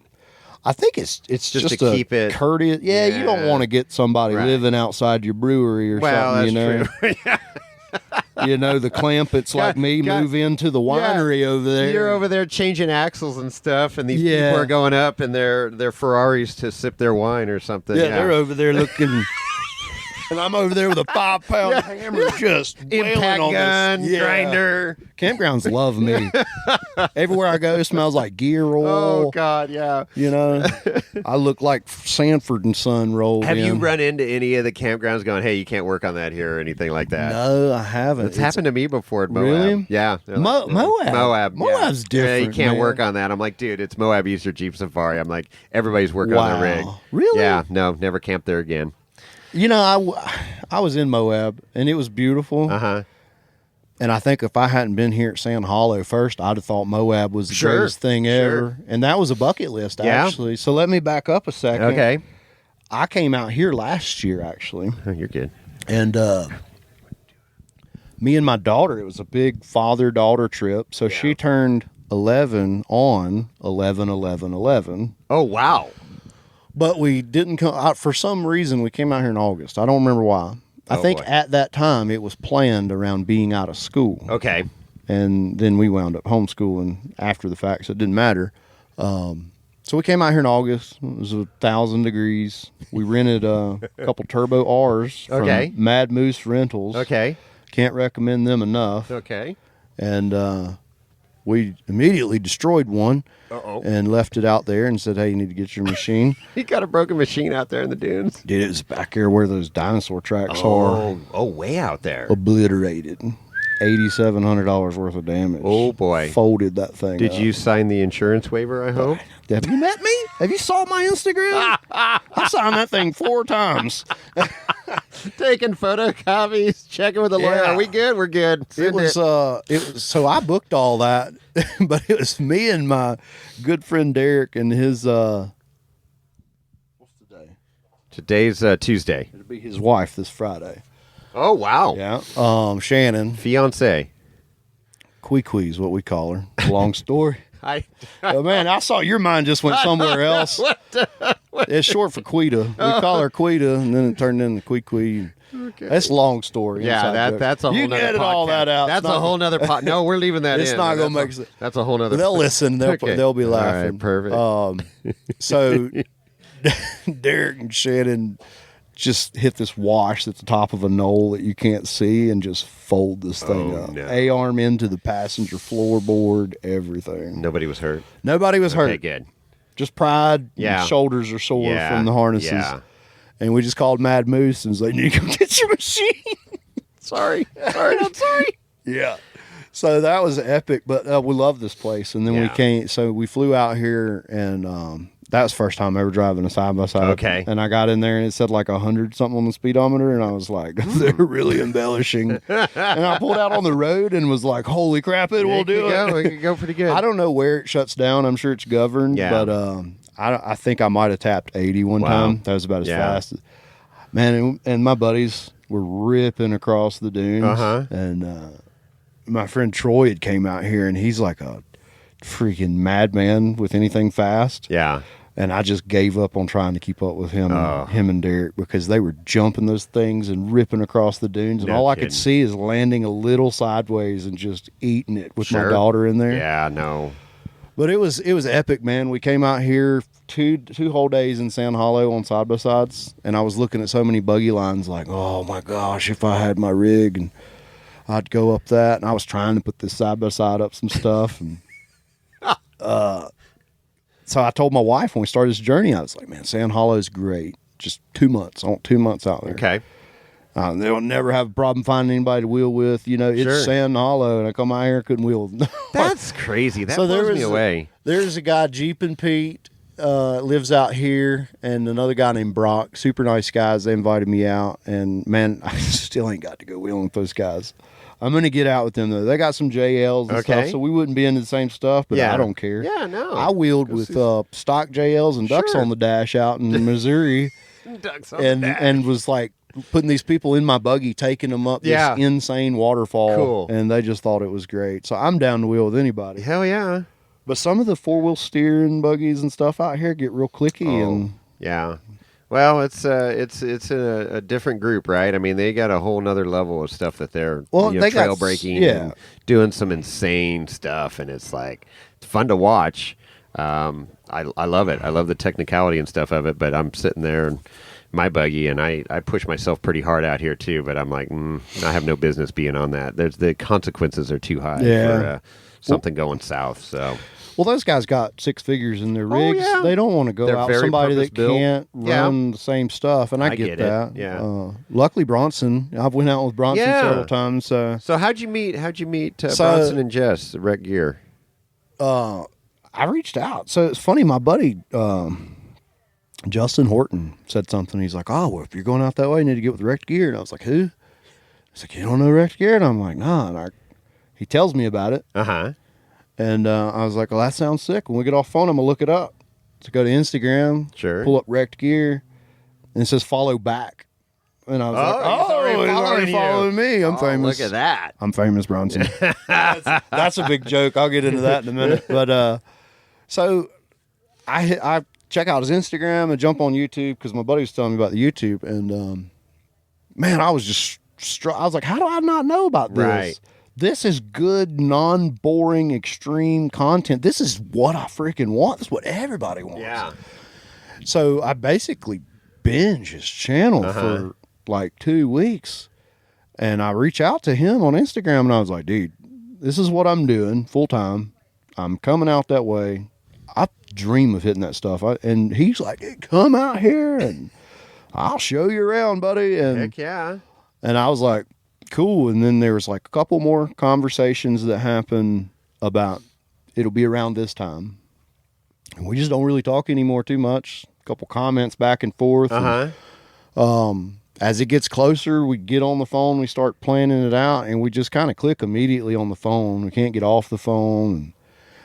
I think it's Just just to a keep it- courteous. Yeah, you don't Yeah. want to get somebody Right. living outside your brewery or Well, something. that's true. The Clampets like me got- move into the winery over there. You're over there changing axles and stuff, and these Yeah. people are going up in their Ferraris to sip their wine or something. Yeah, they're over there looking. And I'm over there with a 5-pound Yeah. hammer, just wailing Impact on gun, this. Yeah. grinder. Campgrounds love me. Everywhere I go, it smells like gear oil. Oh God, yeah. I look like Sanford and Son rolled Have in. you run into any of the campgrounds going, "Hey, you can't work on that here" or anything like that? No, I haven't. It's happened to me before at Moab. Really? Yeah. They're Moab? Moab. Moab's Yeah, you different, can't man. work on that. I'm like, dude, it's Moab Easter Jeep Safari. I'm like, everybody's working on their rig. Wow. Really? Yeah. No, never camped there again. I was in Moab, and it was beautiful. Uh-huh. And I think if I hadn't been here at Sand Hollow first, I'd have thought Moab was the Sure, greatest thing sure. ever. And that was a bucket list, Yeah. actually. So let me back up a second. Okay. I came out here last year, actually. Oh, you're good. And me and my daughter, it was a big father-daughter trip. So she turned 11 on 11/11/11. Oh, wow. But we didn't come out for some reason. We came out here in August. I don't remember why. I Oh, think boy. at that time it was planned around being out of school. Okay. And then we wound up homeschooling after the fact, so it didn't matter. So we came out here in August. It was 1,000 degrees. We rented a couple Turbo R's from Okay. Mad Moose Rentals. Okay. Can't recommend them enough. Okay. And we immediately destroyed one Uh-oh. and left it out there and said, hey, you need to get your machine. You got a broken machine out there in the dunes? Dude, it was back there where those dinosaur tracks are. Oh, way out there. Obliterated. $8,700 worth of damage. Oh, boy. Folded that thing Did up. you sign the insurance waiver, I hope? Have you met me? Have you saw my Instagram? I signed that thing 4 times. Taking photocopies, checking with the lawyer. Yeah. Are we good? We're good. It Send was so I booked all that, but it was me and my good friend Derek and his what's today? Today's Tuesday. It'll be his wife this Friday. Oh, wow. Yeah. Shannon. Fiance. Quee is what we call her. Long story. Oh, Man, I saw your mind just went somewhere else. It's short for Quita. We call her Quita, and then it turned into Quee. Okay. That's a long story. Yeah, inside joke. that's a whole You nother can edit podcast. all that out. That's It's not- a whole nother pot. No, we're leaving that It's in. not gonna That's make sense. That's a whole nother. They'll listen. They'll Okay. they'll be All laughing. right, perfect. So Derek and Shannon just hit this wash at the top of a knoll that you can't see and just fold this thing Oh, up. no. A-arm into the passenger floorboard, everything. Nobody was hurt. Nobody was hurt. Okay, good. Just pride. Yeah. Shoulders are sore Yeah. from the harnesses. Yeah. And we just called Mad Moose and was like, you need to come get your machine. Sorry. I'm sorry. Yeah. So that was epic, but we love this place. And then we Yeah. came, so we flew out here, and that was the first time ever driving a side by side. Okay. And I got in there and it said like 100 something on the speedometer, and I was like, they're really embellishing. And I pulled out on the road and was like, holy crap, it will do it. We could go pretty good. I don't know where it shuts down. I'm sure it's governed, Yeah. but I think I might have tapped 80 one time. That was about as fast. Man, and my buddies were ripping across the dunes. And my friend Troy had came out here, and he's like a freaking madman with anything fast. Yeah. And I just gave up on trying to keep up with him and Derek, because they were jumping those things and ripping across the dunes. And all I could see is landing a little sideways and just eating it with my daughter in there. Yeah, no. But it was epic, man. We came out here two whole days in Sand Hollow on side-by-sides, and I was looking at so many buggy lines like, oh, my gosh, if I had my rig, and I'd go up that. And I was trying to put this side-by-side up some stuff. And so I told my wife when we started this journey, I was like, man, Sand Hollow is great. Just 2 months. I want 2 months out there. Okay. They'll never have a problem finding anybody to wheel with. You know, it's Sand Hollow, and I come out here and couldn't wheel. That's crazy. That blows me away. There's a guy, Jeep and Pete, lives out here, and another guy named Brock. Super nice guys. They invited me out, and, man, I still ain't got to go wheeling with those guys. I'm going to get out with them, though. They got some JLs and stuff, so we wouldn't be into the same stuff, but I don't care. Yeah, no. I wheeled with stock JLs and ducks on the dash out in Missouri. Ducks on the dash. And was like putting these people in my buggy, taking them up this insane waterfall. Cool. And they just thought it was great. So I'm down to wheel with anybody. Hell yeah. But some of the four-wheel steering buggies and stuff out here get real clicky. And yeah. Well, it's a different group, right? I mean, they got a whole nother level of stuff that they're they trail breaking and doing some insane stuff, and it's like it's fun to watch. I love it. I love the technicality and stuff of it, but I'm sitting there in my buggy, and I push myself pretty hard out here too, but I'm like, I have no business being on that. The consequences are too high for something going south, so... Well, those guys got 6 figures in their rigs. Oh, yeah. They don't want to go out with somebody that can't run the same stuff, and I get that. Yeah. Luckily, Bronson. I've went out with Bronson several times. So how'd you meet Bronson and Jess at Wreck Gear? I reached out. So it's funny. My buddy Justin Horton said something. He's like, "Oh, well, if you're going out that way, you need to get with Wrecked Gear." And I was like, "Who?" He's like, "You don't know Wrecked Gear?" And I'm like, "Nah." And he tells me about it. And I was like, well, that sounds sick. When we get off the phone, I'm going to look it up. So go to Instagram, pull up Wrecked Gear, and it says follow back. And I was he's already following me. I'm famous. Look at that. I'm famous, Bronson. That's a big joke. I'll get into that in a minute. But so I check out his Instagram and jump on YouTube because my buddy was telling me about the YouTube. And, man, I was just I was like, how do I not know about this? Right. This is good, non-boring, extreme content. This is what I freaking want. This is what everybody wants. Yeah. So I basically binge his channel for like 2 weeks. And I reach out to him on Instagram, and I was like, dude, this is what I'm doing full time. I'm coming out that way. I dream of hitting that stuff. And he's like, hey, come out here, and I'll show you around, buddy. And, heck yeah. And I was like, cool. And then there was like a couple more conversations that happened about it'll be around this time, and we just don't really talk anymore too much. A couple comments back and forth. And, as it gets closer, we get on the phone, we start planning it out, and we just kind of click immediately on the phone. We can't get off the phone. And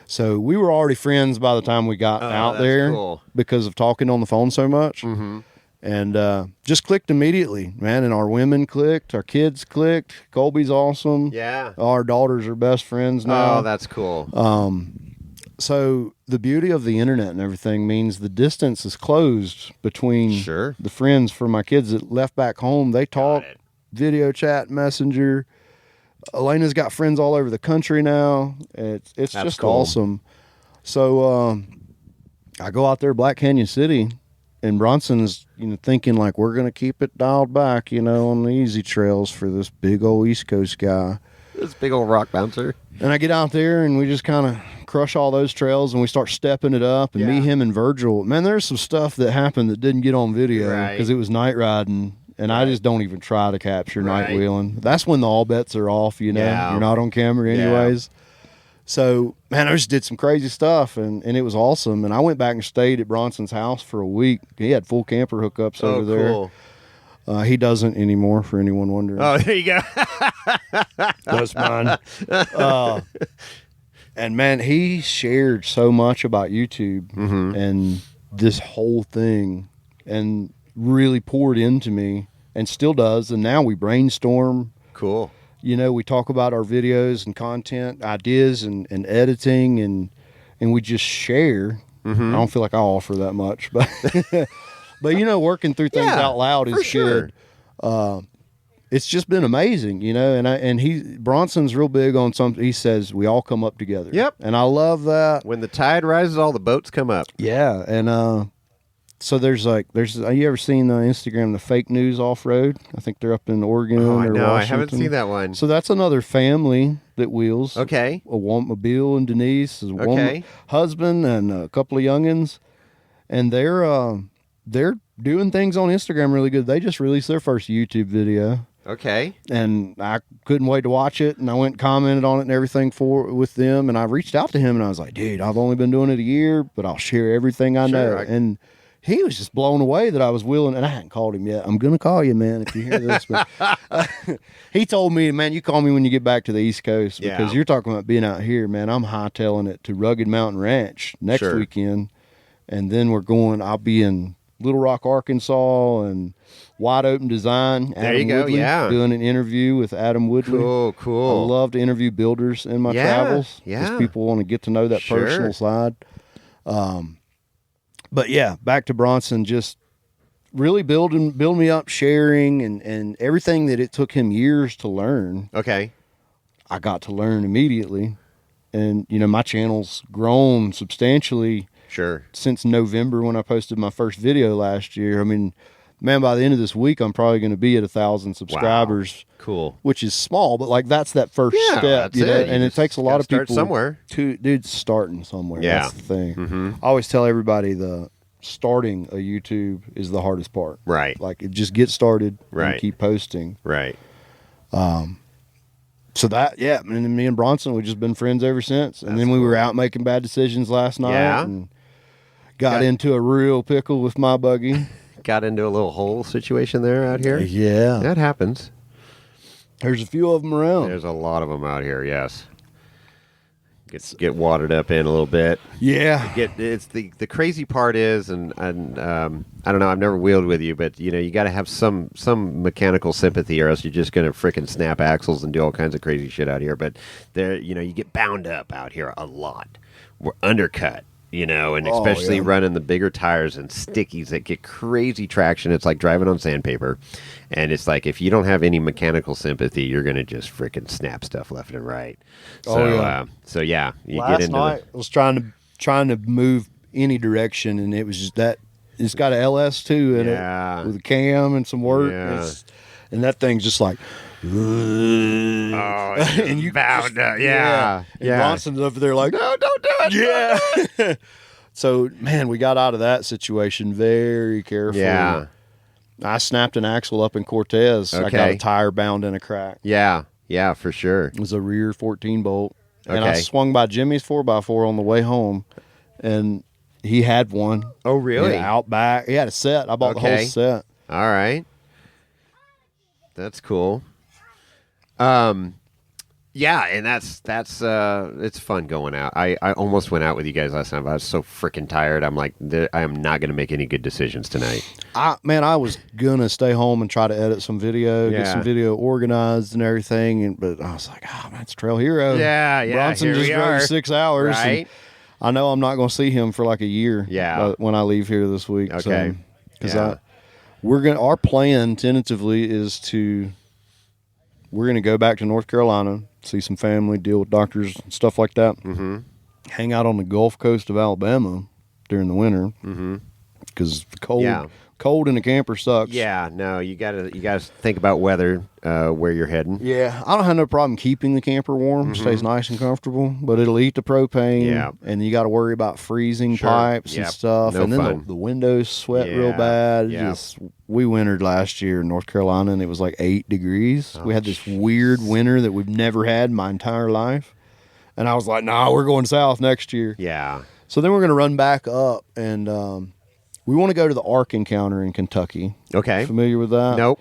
so we were already friends by the time we got out there because of talking on the phone so much. And just clicked immediately, man. And our women clicked, our kids clicked. Colby's awesome. Yeah. Our daughters are best friends now. Oh, that's cool. So the beauty of the internet and everything means the distance is closed between the friends for my kids that left back home. They talk, video chat, messenger. Elena's got friends all over the country now. It's just awesome. So I go out there, Black Canyon City, and Bronson's, thinking like we're going to keep it dialed back, on the easy trails for this big old East Coast guy. This big old rock bouncer. And I get out there and we just kind of crush all those trails and we start stepping it up. And me, him, and Virgil, man, there's some stuff that happened that didn't get on video because it was night riding. And I just don't even try to capture night wheeling. That's when the all bets are off, You're not on camera anyways. So, man, I just did some crazy stuff, and it was awesome. And I went back and stayed at Bronson's house for a week. He had full camper hookups over there. Cool. He doesn't anymore, for anyone wondering. Oh, there you go. That's mine. And, man, he shared so much about YouTube and this whole thing and really poured into me and still does. And now we brainstorm. Cool. You know, we talk about our videos and content ideas and editing and we just share. Mm-hmm. I don't feel like I offer that much, but but you know, working through things out loud is good. It's just been amazing, you know, and Bronson's real big on something. He says we all come up together. Yep. And I love that. When the tide rises, all the boats come up. Yeah. And so there's you ever seen on Instagram the fake news off road? I think they're up in Oregon or Washington. I haven't seen that one. So that's another family that wheels. Okay. A Bill and Denise, a woman, husband, and a couple of youngins, and they're doing things on Instagram really good. They just released their first YouTube video. Okay. And I couldn't wait to watch it, and I went and commented on it and everything with them, and I reached out to him, and I was like, dude, I've only been doing it a year, but I'll share everything I know. And he was just blown away that I was willing, and I hadn't called him yet. I'm going to call you, man, if you hear this. But he told me, man, you call me when you get back to the East Coast, because you're talking about being out here, man. I'm hightailing it to Rugged Mountain Ranch next weekend, and then I'll be in Little Rock, Arkansas, and Wide Open Design. There you go, Woodley, doing an interview with Adam Woodley. Cool. I love to interview builders in my travels because people want to get to know that personal side. But yeah, back to Bronson, just really build me up, sharing and everything that it took him years to learn. Okay. I got to learn immediately. And, you know, my channel's grown substantially since November when I posted my first video last year. I mean, man, by the end of this week, I'm probably going to be at 1,000 subscribers. Wow. Cool. Which is small, but like that's that first step, you know. And it takes a lot of people somewhere. Starting somewhere. Yeah. That's the thing. Mm-hmm. I always tell everybody starting a YouTube is the hardest part. Right. Like it just get started and keep posting. Right. So that, and me and Bronson, we've just been friends ever since. And then we were out making bad decisions last night and got into a real pickle with my buggy. Got into a little hole situation there out here. Yeah. That happens. There's a few of them around. There's a lot of them out here, yes. Get watered up in a little bit. Yeah. It's the crazy part is, and I don't know, I've never wheeled with you, but you know, you got to have some mechanical sympathy, or else you're just gonna frickin' snap axles and do all kinds of crazy shit out here. But there, you know, you get bound up out here a lot. We're undercut. You know, and especially running the bigger tires and stickies that get crazy traction. It's like driving on sandpaper. And it's like, if you don't have any mechanical sympathy, you're going to just freaking snap stuff left and right. So, you get into night, I was trying to move any direction, and it was just that it's got an LS2 in it with a cam and some work. Yeah. And that thing's just like, and you bound up. And Bronson's over there like, no, don't do it. Yeah. So, man, we got out of that situation very carefully. Yeah. I snapped an axle up in Cortez. Okay. I got a tire bound in a crack. Yeah, for sure. It was a rear 14 bolt. Okay. And I swung by Jimmy's 4x4 on the way home, and he had one. Oh, really? Out back. He had a set. I bought the whole set. All right. That's cool. Yeah, and that's it's fun going out. I almost went out with you guys last time, but I was so freaking tired. I'm like, I am not going to make any good decisions tonight. I was gonna stay home and try to edit some video, get some video organized and everything, but I was like, man, it's Trail Hero. Yeah. Bronson just drove 6 hours. Right. I know I'm not going to see him for like a year. Yeah. When I leave here this week. Okay. Because our plan tentatively is we're going to go back to North Carolina, see some family, deal with doctors and stuff like that. Mm-hmm. Hang out on the Gulf Coast of Alabama during the winter. Mm-hmm. Because the cold in the camper sucks. Yeah, no, you gotta think about weather, where you're heading. Yeah, I don't have no problem keeping the camper warm. It stays nice and comfortable, but it'll eat the propane. Yeah. And you got to worry about freezing pipes and stuff. No and then fun. the windows sweat real bad. Yeah. We wintered last year in North Carolina, and it was like 8 degrees. We had this weird winter that we've never had in my entire life. And I was like, nah, we're going south next year. Yeah. So then we're going to run back up, and we want to go to the Ark Encounter in Kentucky. Okay. Familiar with that? Nope.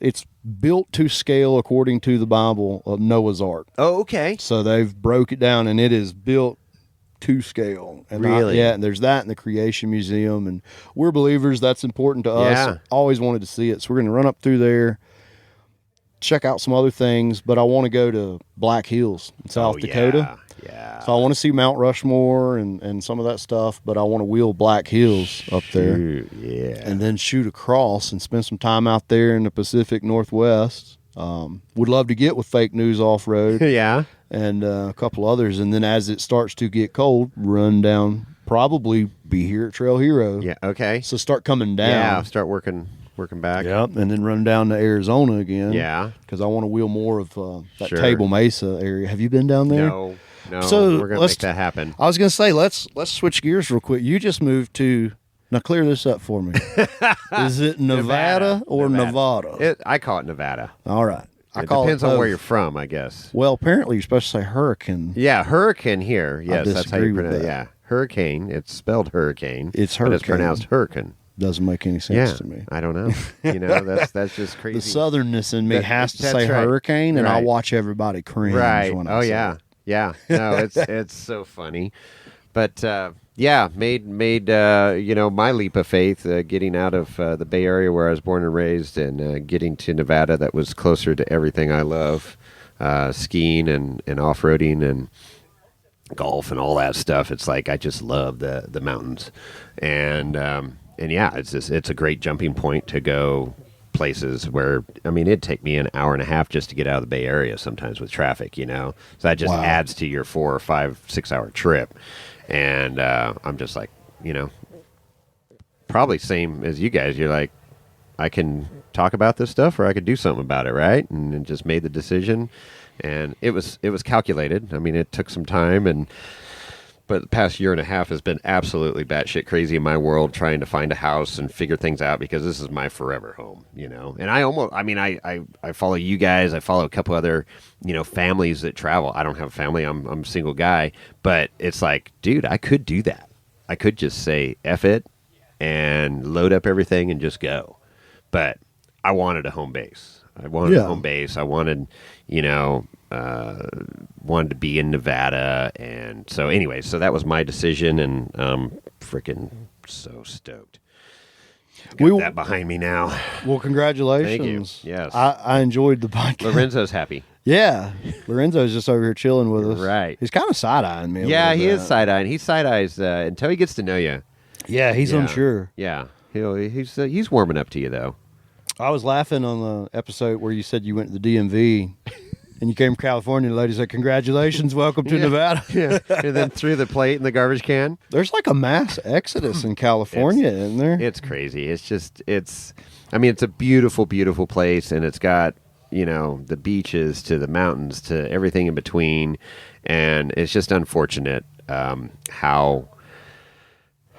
It's built to scale according to the Bible of Noah's Ark. Oh, okay. So they've broke it down, and it is built to scale. And Really? and there's that in the Creation Museum, and we're believers. That's important to us. Yeah. Always wanted to see it, so we're going to run up through there, check out some other things, but I want to go to Black Hills in South Dakota. Yeah. So I want to see Mount Rushmore and some of that stuff, but I want to wheel Black Hills up there. Yeah. And then shoot across and spend some time out there in the Pacific Northwest. Would love to get with Fake News Off-Road Yeah. and a couple others. And then as it starts to get cold, run down, probably be here at Trail Hero. Yeah. Okay. So start coming down. Yeah. Start working back. Yep. And then run down to Arizona again. Yeah. Because I want to wheel more of that Sure. Table Mesa area. Have you been down there? No. So we're gonna let's- make that happen. I was going to say, let's switch gears real quick. You just moved to, now clear this up for me. Is it Nevada or Nevada? I call it Nevada. All right. It depends on where you're from, I guess. Well, apparently you're supposed to say hurricane. Yeah, hurricane here. Yes, that's how disagree you with pronounce it. that. Yeah, hurricane. It's spelled hurricane. It's but it's hurricane. pronounced hurricane. Doesn't make any sense Yeah, to me. I don't know. That's just crazy. The southernness in me has to that's say right. hurricane, and I Right. watch everybody cringe Right. when I Oh say yeah. it. Yeah. No, it's so funny. But yeah, made my leap of faith getting out of the Bay Area where I was born and raised, and getting to Nevada that was closer to everything I love, skiing and off-roading and golf and all that stuff. It's like I just love the mountains, and yeah, it's a great jumping point to go places where, I mean, it'd take me an hour and a half just to get out of the Bay Area sometimes with traffic, so that just Wow. adds to your 4 or 5, 6 hour trip. And I'm just like, probably same as you guys. You're like, I can talk about this stuff or I could do something about it, right? And just made the decision, and it was calculated. I mean, it took some time, but the past year and a half has been absolutely batshit crazy in my world, trying to find a house and figure things out, because this is my forever home, And I follow you guys. I follow a couple other, families that travel. I don't have a family. I'm a single guy, but it's like, dude, I could do that. I could just say F it and load up everything and just go. But I wanted a home base. I wanted I wanted to be in Nevada, and so anyway, so that was my decision, and I'm freaking so stoked. Got that behind me now. Well, congratulations. Thank you. Yes. I enjoyed the podcast. Lorenzo's happy. Yeah. Lorenzo's just over here chilling with us. Right. He's kind of side-eyeing me. Yeah, he is side-eyeing. He side-eyes until he gets to know you. Yeah, he's unsure. Yeah. He's warming up to you, though. I was laughing on the episode where you said you went to the DMV and you came from California. The lady said, "Congratulations, welcome to Nevada." Yeah. And then threw the plate in the garbage can. There's like a mass exodus in California, isn't there? It's crazy. It's a beautiful, beautiful place, and it's got, the beaches to the mountains to everything in between, and it's just unfortunate how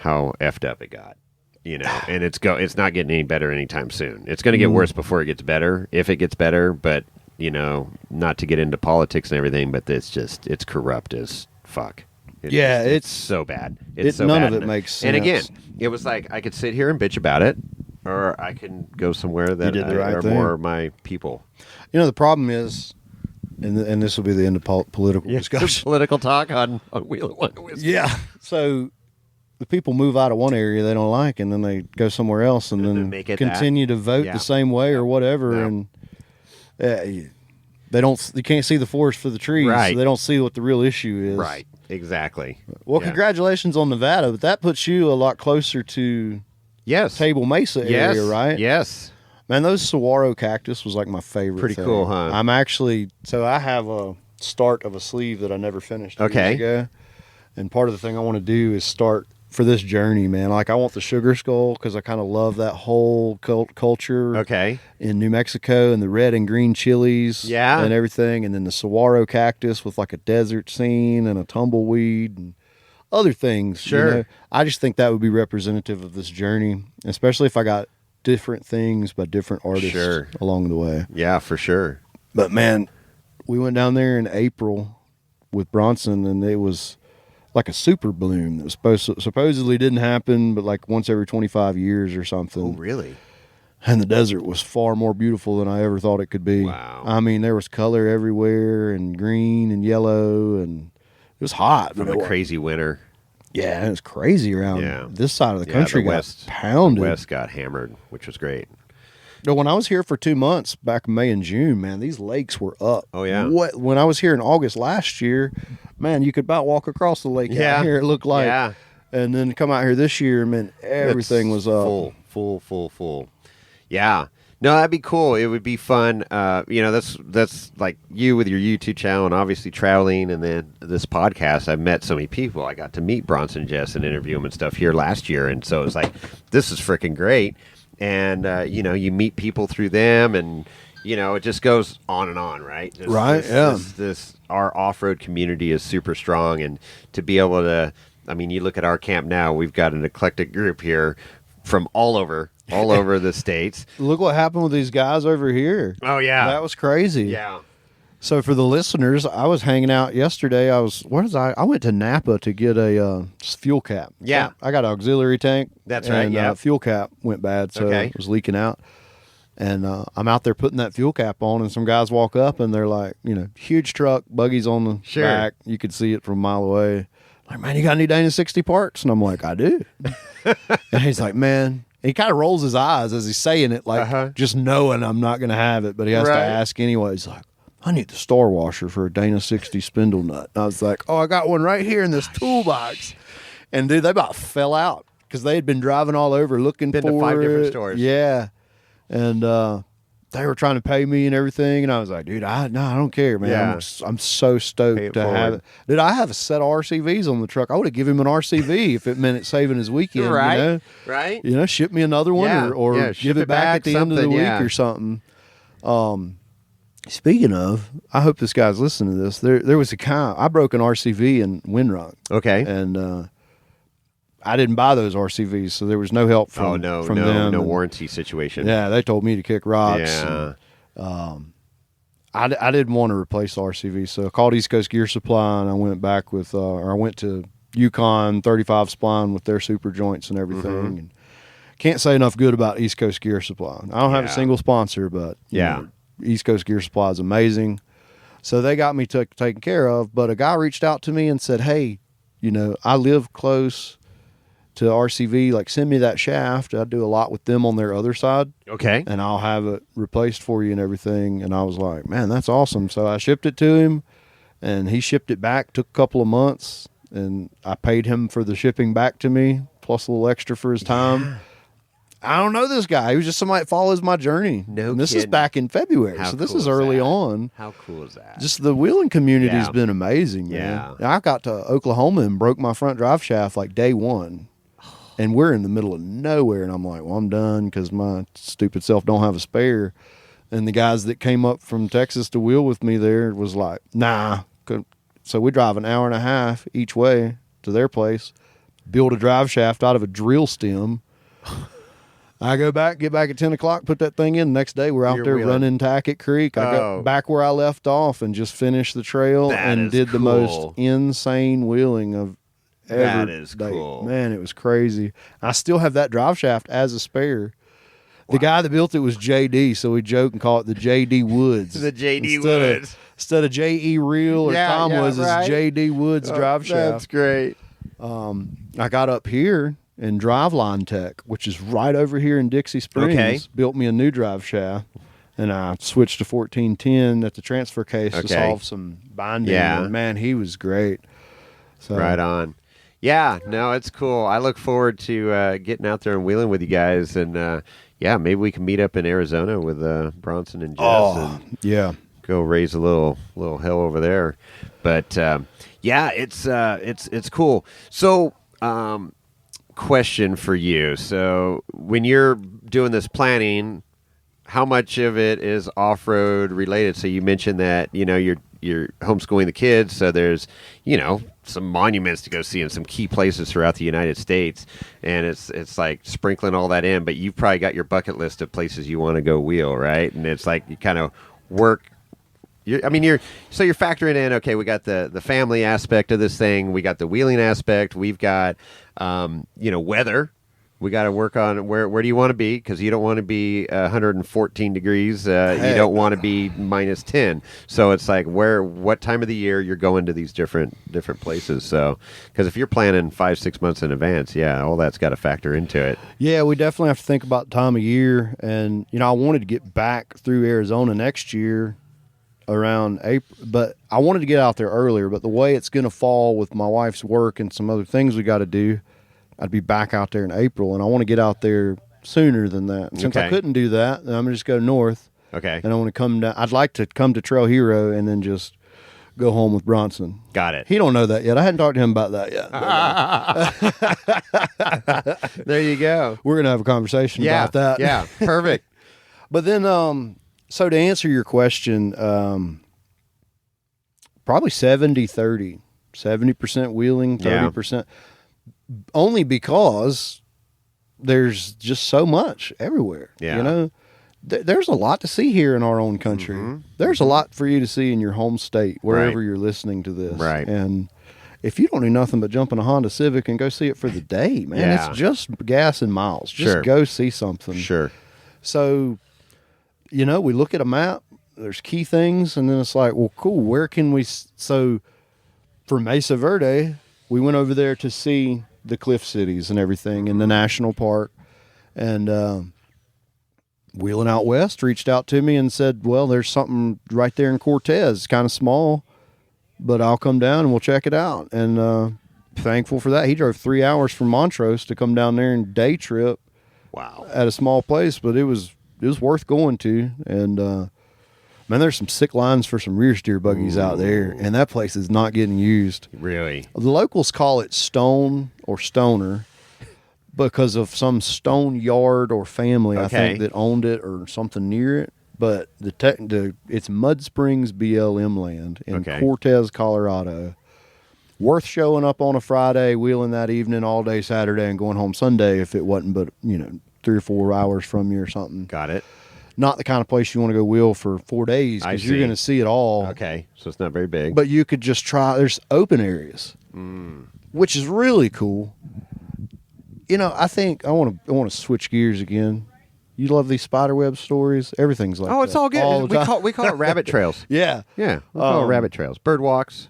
effed up it got. And it's not getting any better anytime soon. It's going to get worse before it gets better, if it gets better. But not to get into politics and everything, but it's corrupt as fuck. It's so bad. It's so none bad. of it makes sense. And again, it was like I could sit here and bitch about it, or I can go somewhere that did the right are thing. more my people. The problem is, and this will be the end of political discussion. Political talk on Wheel of Wine and Whiskey. Yeah. So the people move out of one area they don't like, and then they go somewhere else, and then make it continue to vote Yeah. the same way or whatever, Yeah. and they don't. You can't see the forest for the trees. Right. So they don't see what the real issue is. Right. Exactly. Well, Yeah. congratulations on Nevada, but that puts you a lot closer to Yes. Table Mesa Yes. area, right? Yes. Man, those saguaro cactus was like my favorite. Pretty thing. cool, huh? I'm actually I have a start of a sleeve that I never finished. Okay. Years ago, and part of the thing I want to do is start for this journey, man. Like I want the sugar skull because I kind of love that whole culture. Okay. In New Mexico and the red and green chilies, Yeah. and everything, and then the saguaro cactus with like a desert scene and a tumbleweed and other things. Sure. I just think that would be representative of this journey, especially if I got different things by different artists Sure. along the way. Yeah, for sure. But man, we went down there in April with Bronson, and it was like a super bloom that was supposedly didn't happen, but like once every 25 years or something. Oh, really? And the desert was far more beautiful than I ever thought it could be. Wow. I mean, there was color everywhere, and green and yellow, and was hot. from a crazy winter. Yeah, it was crazy around this side of the country. The Got pounded. The West got hammered, which was great. No, when I was here for 2 months back in May and June, man, these lakes were up. Oh, yeah. When I was here in August last year, man, you could about walk across the lake out here, it looked like. Yeah. And then come out here this year, man, everything was up. Full. Yeah. No, that'd be cool. It would be fun. That's like you with your YouTube channel and obviously traveling, and then this podcast. I've met so many people. I got to meet Bronson and Jess and interview them and stuff here last year, and so it's like, this is freaking great. And you meet people through them, and it just goes on and on, right? This our off-road community is super strong, and to be able to, I mean, you look at our camp now. We've got an eclectic group here from all over the states. Look what happened with these guys over here. Oh yeah, that was crazy. Yeah. So for the listeners, I was hanging out yesterday. I went to Napa to get a fuel cap. Yeah. I got an auxiliary tank. That's right, yeah. Fuel cap went bad, so it was leaking out. And I'm out there putting that fuel cap on, and some guys walk up, and they're like, huge truck, buggies on the back. You could see it from a mile away. Like, man, you got any Dana 60 parts? And I'm like, I do. And he's like, man. He kind of rolls his eyes as he's saying it, like just knowing I'm not going to have it, but he has to ask anyway. He's like, I need the star washer for a Dana 60 spindle nut. And I was like, oh, I got one right here in this toolbox. And dude, they about fell out because they had been driving all over looking for to 5 different it. stores. Yeah. And they were trying to pay me and everything. And I was like, dude, I don't care, man. Yeah. I'm so stoked to have it. Dude, I have a set of RCVs on the truck. I would have given him an RCV if it meant it saving his weekend. Right. Ship me another one or give it back at the end of the week or something. Speaking of, I hope this guy's listening to this. There was I broke an RCV in Windrock. Okay. And I didn't buy those RCVs, so there was no help from them. No warranty situation. Yeah, they told me to kick rocks. Yeah. And, I didn't want to replace the RCV, so I called East Coast Gear Supply, and I went back with, I went to Yukon 35 Spline with their super joints and everything. Mm-hmm. And can't say enough good about East Coast Gear Supply. I don't have a single sponsor, but East Coast Gear Supply is amazing. So they got me taken care of, but a guy reached out to me and said, hey, I live close to RCV, like send me that shaft. I do a lot with them on their other side. Okay. And I'll have it replaced for you and everything. And I was like, man, that's awesome. So I shipped it to him, and he shipped it back. Took a couple of months, and I paid him for the shipping back to me, plus a little extra for his time. Yeah. I don't know this guy. He was just somebody that follows my journey. And this is back in February, so this is early on. How cool is that? Just the wheeling community's been amazing, man. Yeah. I got to Oklahoma and broke my front drive shaft like day one. And we're in the middle of nowhere, and I'm like, well, I'm done because my stupid self don't have a spare. And the guys that came up from Texas to wheel with me there was like, nah. So we drive an hour and a half each way to their place, build a drive shaft out of a drill stem. I go back, get back at 10 o'clock, put that thing in. The next day, we're out there running Tackett Creek. I got back where I left off and just finished the trail and did the most insane wheeling of ever. That is cool. Man, it was crazy. I still have that drive shaft as a spare. The guy that built it was JD, so we joke and call it the JD Woods. The JD Woods. Instead of JE Reel or Tom Woods, it's JD Woods drive shaft. That's great. I got up here and Driveline Tech, which is right over here in Dixie Springs, built me a new drive shaft. And I switched to 1410 at the transfer case to solve some binding. Yeah. And man, he was great. So, right on. Yeah, no, it's cool. I look forward to getting out there and wheeling with you guys. And, maybe we can meet up in Arizona with Bronson and Jess. Go raise a little hell over there. But, it's cool. So, question for you. So, when you're doing this planning, how much of it is off-road related? So you mentioned that, you're homeschooling the kids, so there's, some monuments to go see in some key places throughout the United States, and it's like sprinkling all that in, but you've probably got your bucket list of places you want to go wheel, right? And it's like you kind of work. You're factoring in, okay, we got the family aspect of this thing, we got the wheeling aspect, we've got weather. We got to work on where do you want to be? Because you don't want to be 114 degrees. You don't want to be minus 10. So it's like what time of the year you're going to these different places. So because if you're planning 5-6 months in advance, yeah, all that's got to factor into it. Yeah, we definitely have to think about time of year. And, I wanted to get back through Arizona next year around April, but I wanted to get out there earlier. But the way it's going to fall with my wife's work and some other things we got to do, I'd be back out there in April, and I want to get out there sooner than that. And since I couldn't do that, then I'm going to just go north. Okay. And I want to come down. I'd like to come to Trail Hero and then just go home with Bronson. Got it. He don't know that yet. I hadn't talked to him about that yet. There you go. We're going to have a conversation about that. Yeah, perfect. But then, so to answer your question, probably 70-30. 70% wheeling, 30%. Only because there's just so much everywhere. Yeah. There's a lot to see here in our own country. Mm-hmm. There's a lot for you to see in your home state, wherever you're listening to this. Right. And if you don't do nothing but jump in a Honda Civic and go see it for the day, man, it's just gas and miles. Just go see something. Sure. So, we look at a map, there's key things, and then it's like, well, cool, where can we... So, for Mesa Verde, we went over there to see the Cliff Cities and everything in the national park. And Wheeling Out West reached out to me and said, well, there's something right there in Cortez. It's kind of small, but I'll come down and we'll check it out. And thankful for that. He drove 3 hours from Montrose to come down there and day trip. Wow. At a small place, but it was worth going to. And man, there's some sick lines for some rear steer buggies out there, and that place is not getting used. Really? The locals call it Stone or Stoner because of some stone yard or family, I think, that owned it or something near it. But it's Mud Springs BLM land in Cortez, Colorado. Worth showing up on a Friday, wheeling that evening all day Saturday, and going home Sunday if it wasn't but 3 or 4 hours from you or something. Got it. Not the kind of place you want to go wheel for 4 days because you're going to see it all. Okay, so it's not very big. But you could just try. There's open areas, which is really cool. I think I want to switch gears again. You love these spiderweb stories. Everything's like it's all good. We call it rabbit trails. Yeah, we call it rabbit trails, bird walks,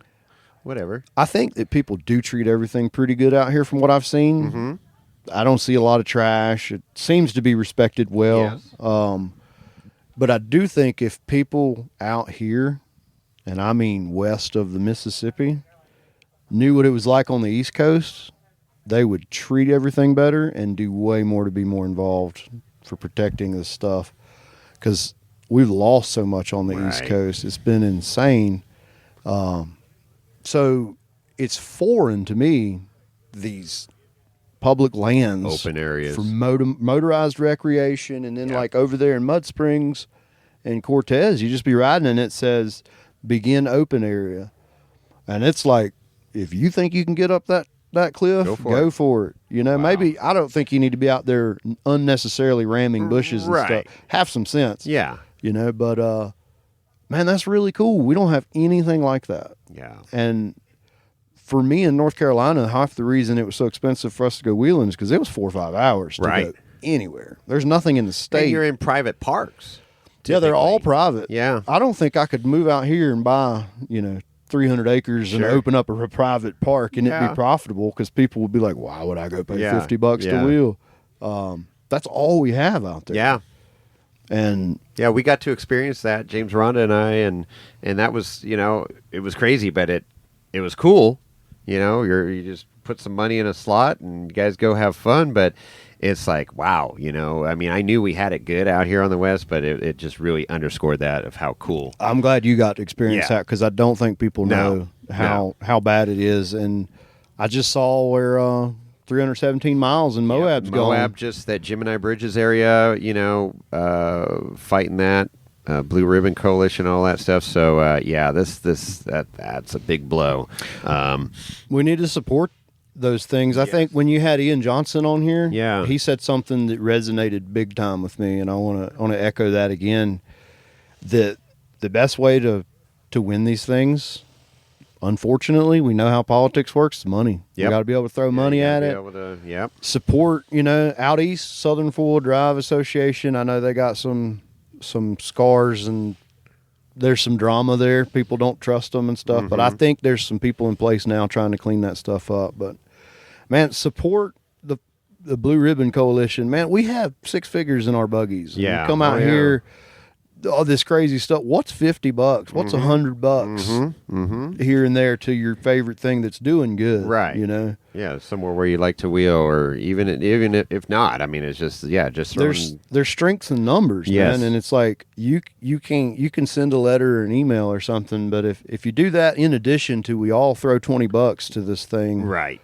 whatever. I think that people do treat everything pretty good out here, from what I've seen. Mm-hmm. I don't see a lot of trash. It seems to be respected well. Yes. But I do think if people out here, and I mean west of the Mississippi, knew what it was like on the East Coast, they would treat everything better and do way more to be more involved for protecting this stuff. Because we've lost so much on the East Coast. It's been insane. So it's foreign to me, these public lands, open areas for motorized recreation. And then like over there in Mud Springs and Cortez, you just be riding and it says begin open area, and it's like, if you think you can get up that cliff, go for it. Maybe I don't think you need to be out there unnecessarily ramming bushes and stuff. Have some sense. But man, that's really cool. We don't have anything like that. And for me in North Carolina, half the reason it was so expensive for us to go wheeling is because it was 4 or 5 hours to go anywhere. There's nothing in the state. And you're in private parks. Yeah, they're all private. Yeah. I don't think I could move out here and buy, 300 acres and open up a private park and it'd be profitable, because people would be like, why would I go pay $50 to wheel? That's all we have out there. Yeah. And we got to experience that, James Rhonda and I, and that was, it was crazy, but it was cool. You just put some money in a slot and you guys go have fun, but it's like, wow, I mean, I knew we had it good out here on the West, but it just really underscored that of how cool. I'm glad you got to experience that, because I don't think people know how bad it is. And I just saw where 317 miles in Moab's going. Moab, just that Gemini Bridges area, fighting that. Blue Ribbon Coalition, all that stuff. So that's a big blow. We need to support those things. I think when you had Ian Johnson on here, he said something that resonated big time with me, and I want to echo that again. That the best way to win these things unfortunately, we know how politics works. It's money. Yep. You got to be able to throw money at it. Yep. Support, out east, Southern Four-Wheel Drive Association. I know they got some scars and there's some drama there. People don't trust them and stuff, but I think there's some people in place now trying to clean that stuff up. But man, support the Blue Ribbon Coalition. Man, we have 6 figures in our buggies. Yeah. We come out here, all this crazy stuff. What's $50? What's $100 here and there to your favorite thing that's doing good? Right. Yeah, somewhere where you like to wheel, or even if not, I mean, it's just there's strengths in numbers, yes. man, and it's like you can send a letter or an email or something, but if you do that in addition to we all throw $20 to this thing, right.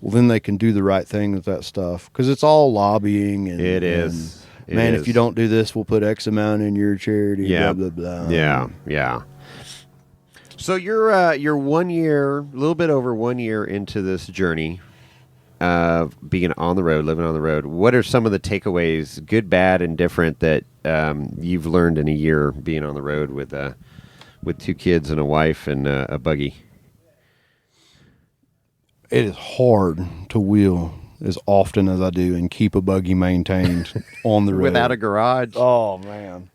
Well, then they can do the right thing with that stuff because it's all lobbying and it is. Man, if you don't do this, we'll put X amount in your charity. Yeah. Blah blah blah. Yeah. So you're 1 year, a little bit over 1 year into this journey of being on the road, living on the road. What are some of the takeaways, good, bad, and different, that you've learned in a year being on the road with 2 kids and a wife and a buggy? It is hard to wheel as often as I do and keep a buggy maintained on the road. Without a garage? Oh, man.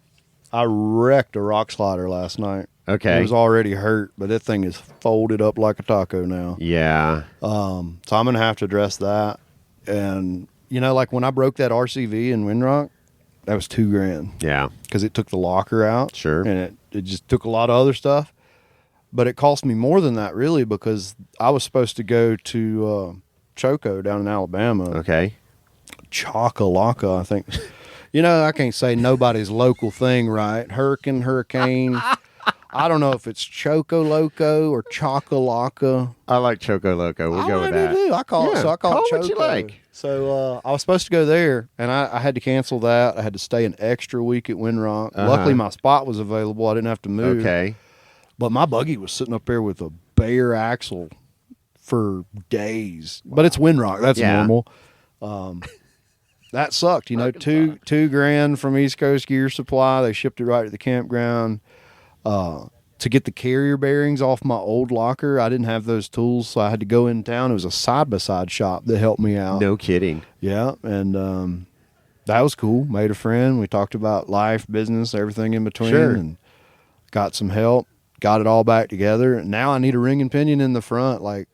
I wrecked a rock slider last night. Okay. It was already hurt, but that thing is folded up like a taco now. Yeah. So I'm going to have to address that. And, like when I broke that RCV in Windrock, that was $2,000. Yeah. Because it took the locker out. Sure. And it just took a lot of other stuff. But it cost me more than that, really, because I was supposed to go to Choco down in Alabama. Okay. Chakalaka, I think. I can't say nobody's local thing, right? Hurricane. I don't know if it's Choco Loco or Chakalaka. I like Choco Loco. We'll go with that. I call it Choco. What you like. So I was supposed to go there, and I had to cancel that. I had to stay an extra week at Windrock. Luckily, my spot was available. I didn't have to move. Okay. But my buggy was sitting up there with a bare axle for days. Wow. But it's Windrock. That's normal. That sucked. $2,000 from East Coast Gear Supply. They shipped it right to the campground. To get the carrier bearings off my old locker, I didn't have those tools, so I had to go in town. It was a side-by-side shop that helped me out. No kidding. Yeah, and that was cool. Made a friend. We talked about life, business, everything in between, and got some help. Got it all back together. And now I need a ring and pinion in the front. Like,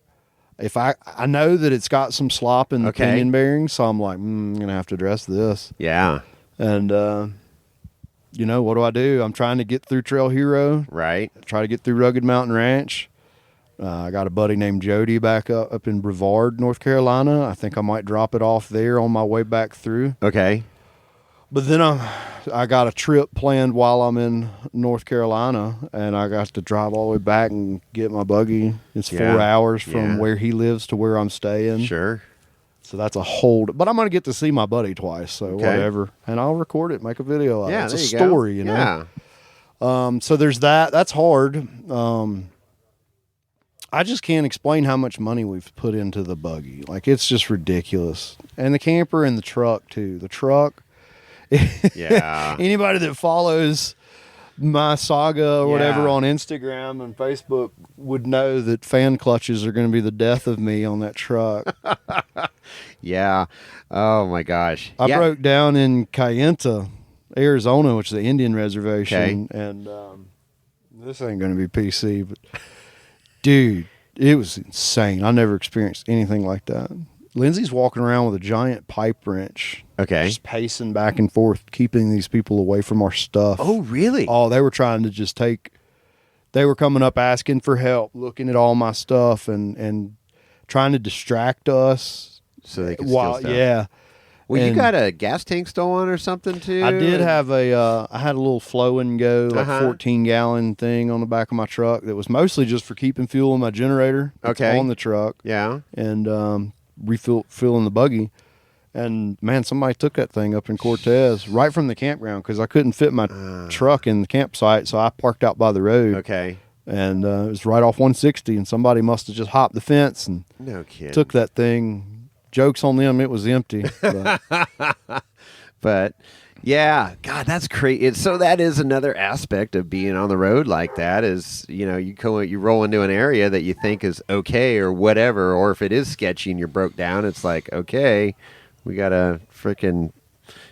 if I know that it's got some slop in the pinion bearings, so I'm like, I'm going to have to address this. Yeah. And, what do? I'm trying to get through Trail Hero. Right. Try to get through Rugged Mountain Ranch. I got a buddy named Jody back up in Brevard, North Carolina. I think I might drop it off there on my way back through. Okay. But then I got a trip planned while I'm in North Carolina, and I got to drive all the way back and get my buggy. It's 4 hours from where he lives to where I'm staying. Sure. So that's a hold. But I'm going to get to see my buddy twice, so whatever. And I'll record it, make a video out of it. It's a story, Yeah. So there's that. That's hard. I just can't explain how much money we've put into the buggy. Like, it's just ridiculous. And the camper and the truck, too. The truck. Yeah. Anybody that follows my saga or whatever on Instagram and Facebook would know that fan clutches are going to be the death of me on that truck. Yeah. Oh my gosh. I broke down in Kayenta, Arizona, which is the Indian reservation, and this ain't going to be PC, but dude, it was insane. I never experienced anything like that. Lindsay's walking around with a giant pipe wrench. Okay. Just pacing back and forth, keeping these people away from our stuff. Oh, really? Oh, they were trying to just they were coming up asking for help, looking at all my stuff and trying to distract us. So they could steal stuff. Yeah. Well, you got a gas tank stolen or something too? I did have I had a little flow and go, like 14-gallon thing on the back of my truck that was mostly just for keeping fuel in my generator on the truck. Yeah. And filling the buggy. And man, somebody took that thing up in Cortez right from the campground because I couldn't fit my truck in the campsite, so I parked out by the road. Okay. And it was right off 160, and somebody must have just hopped the fence and took that thing. Joke's on them, it was empty. But Yeah, God, that's crazy. So that is another aspect of being on the road like that. Is you roll into an area that you think is okay or whatever, or if it is sketchy and you're broke down, it's like okay, we gotta freaking,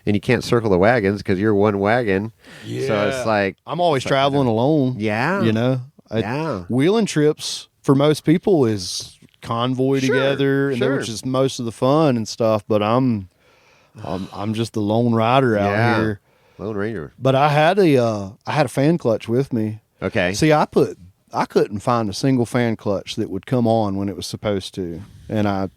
and you can't circle the wagons because you're one wagon. Yeah. So it's like I'm always traveling alone. Yeah, Wheeling trips for most people is convoy together, and which is most of the fun and stuff. But I'm just the lone rider out here, Lone Ranger. But I had a fan clutch with me. Okay. See, I couldn't find a single fan clutch that would come on when it was supposed to, and they're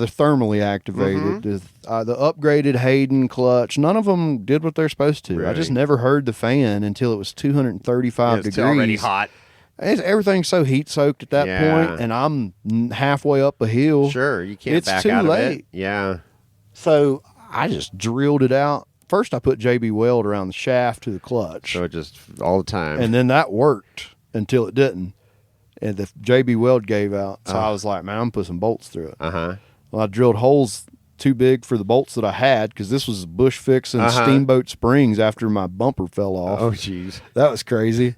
thermally activated. The upgraded Hayden clutch, none of them did what they're supposed to. Really? I just never heard the fan until it was 235 degrees. It's already hot. Everything's so heat soaked at that point, and I'm halfway up a hill. Sure, you can't it's back too out late. of it. Yeah. So I just drilled it out. First, I put JB weld around the shaft to the clutch. So it just all the time. And then that worked until it didn't. And the JB weld gave out. So I was like, man, I'm going to put some bolts through it. Uh-huh. Well, I drilled holes too big for the bolts that I had because this was bush fixing Steamboat Springs after my bumper fell off. Oh, jeez. That was crazy.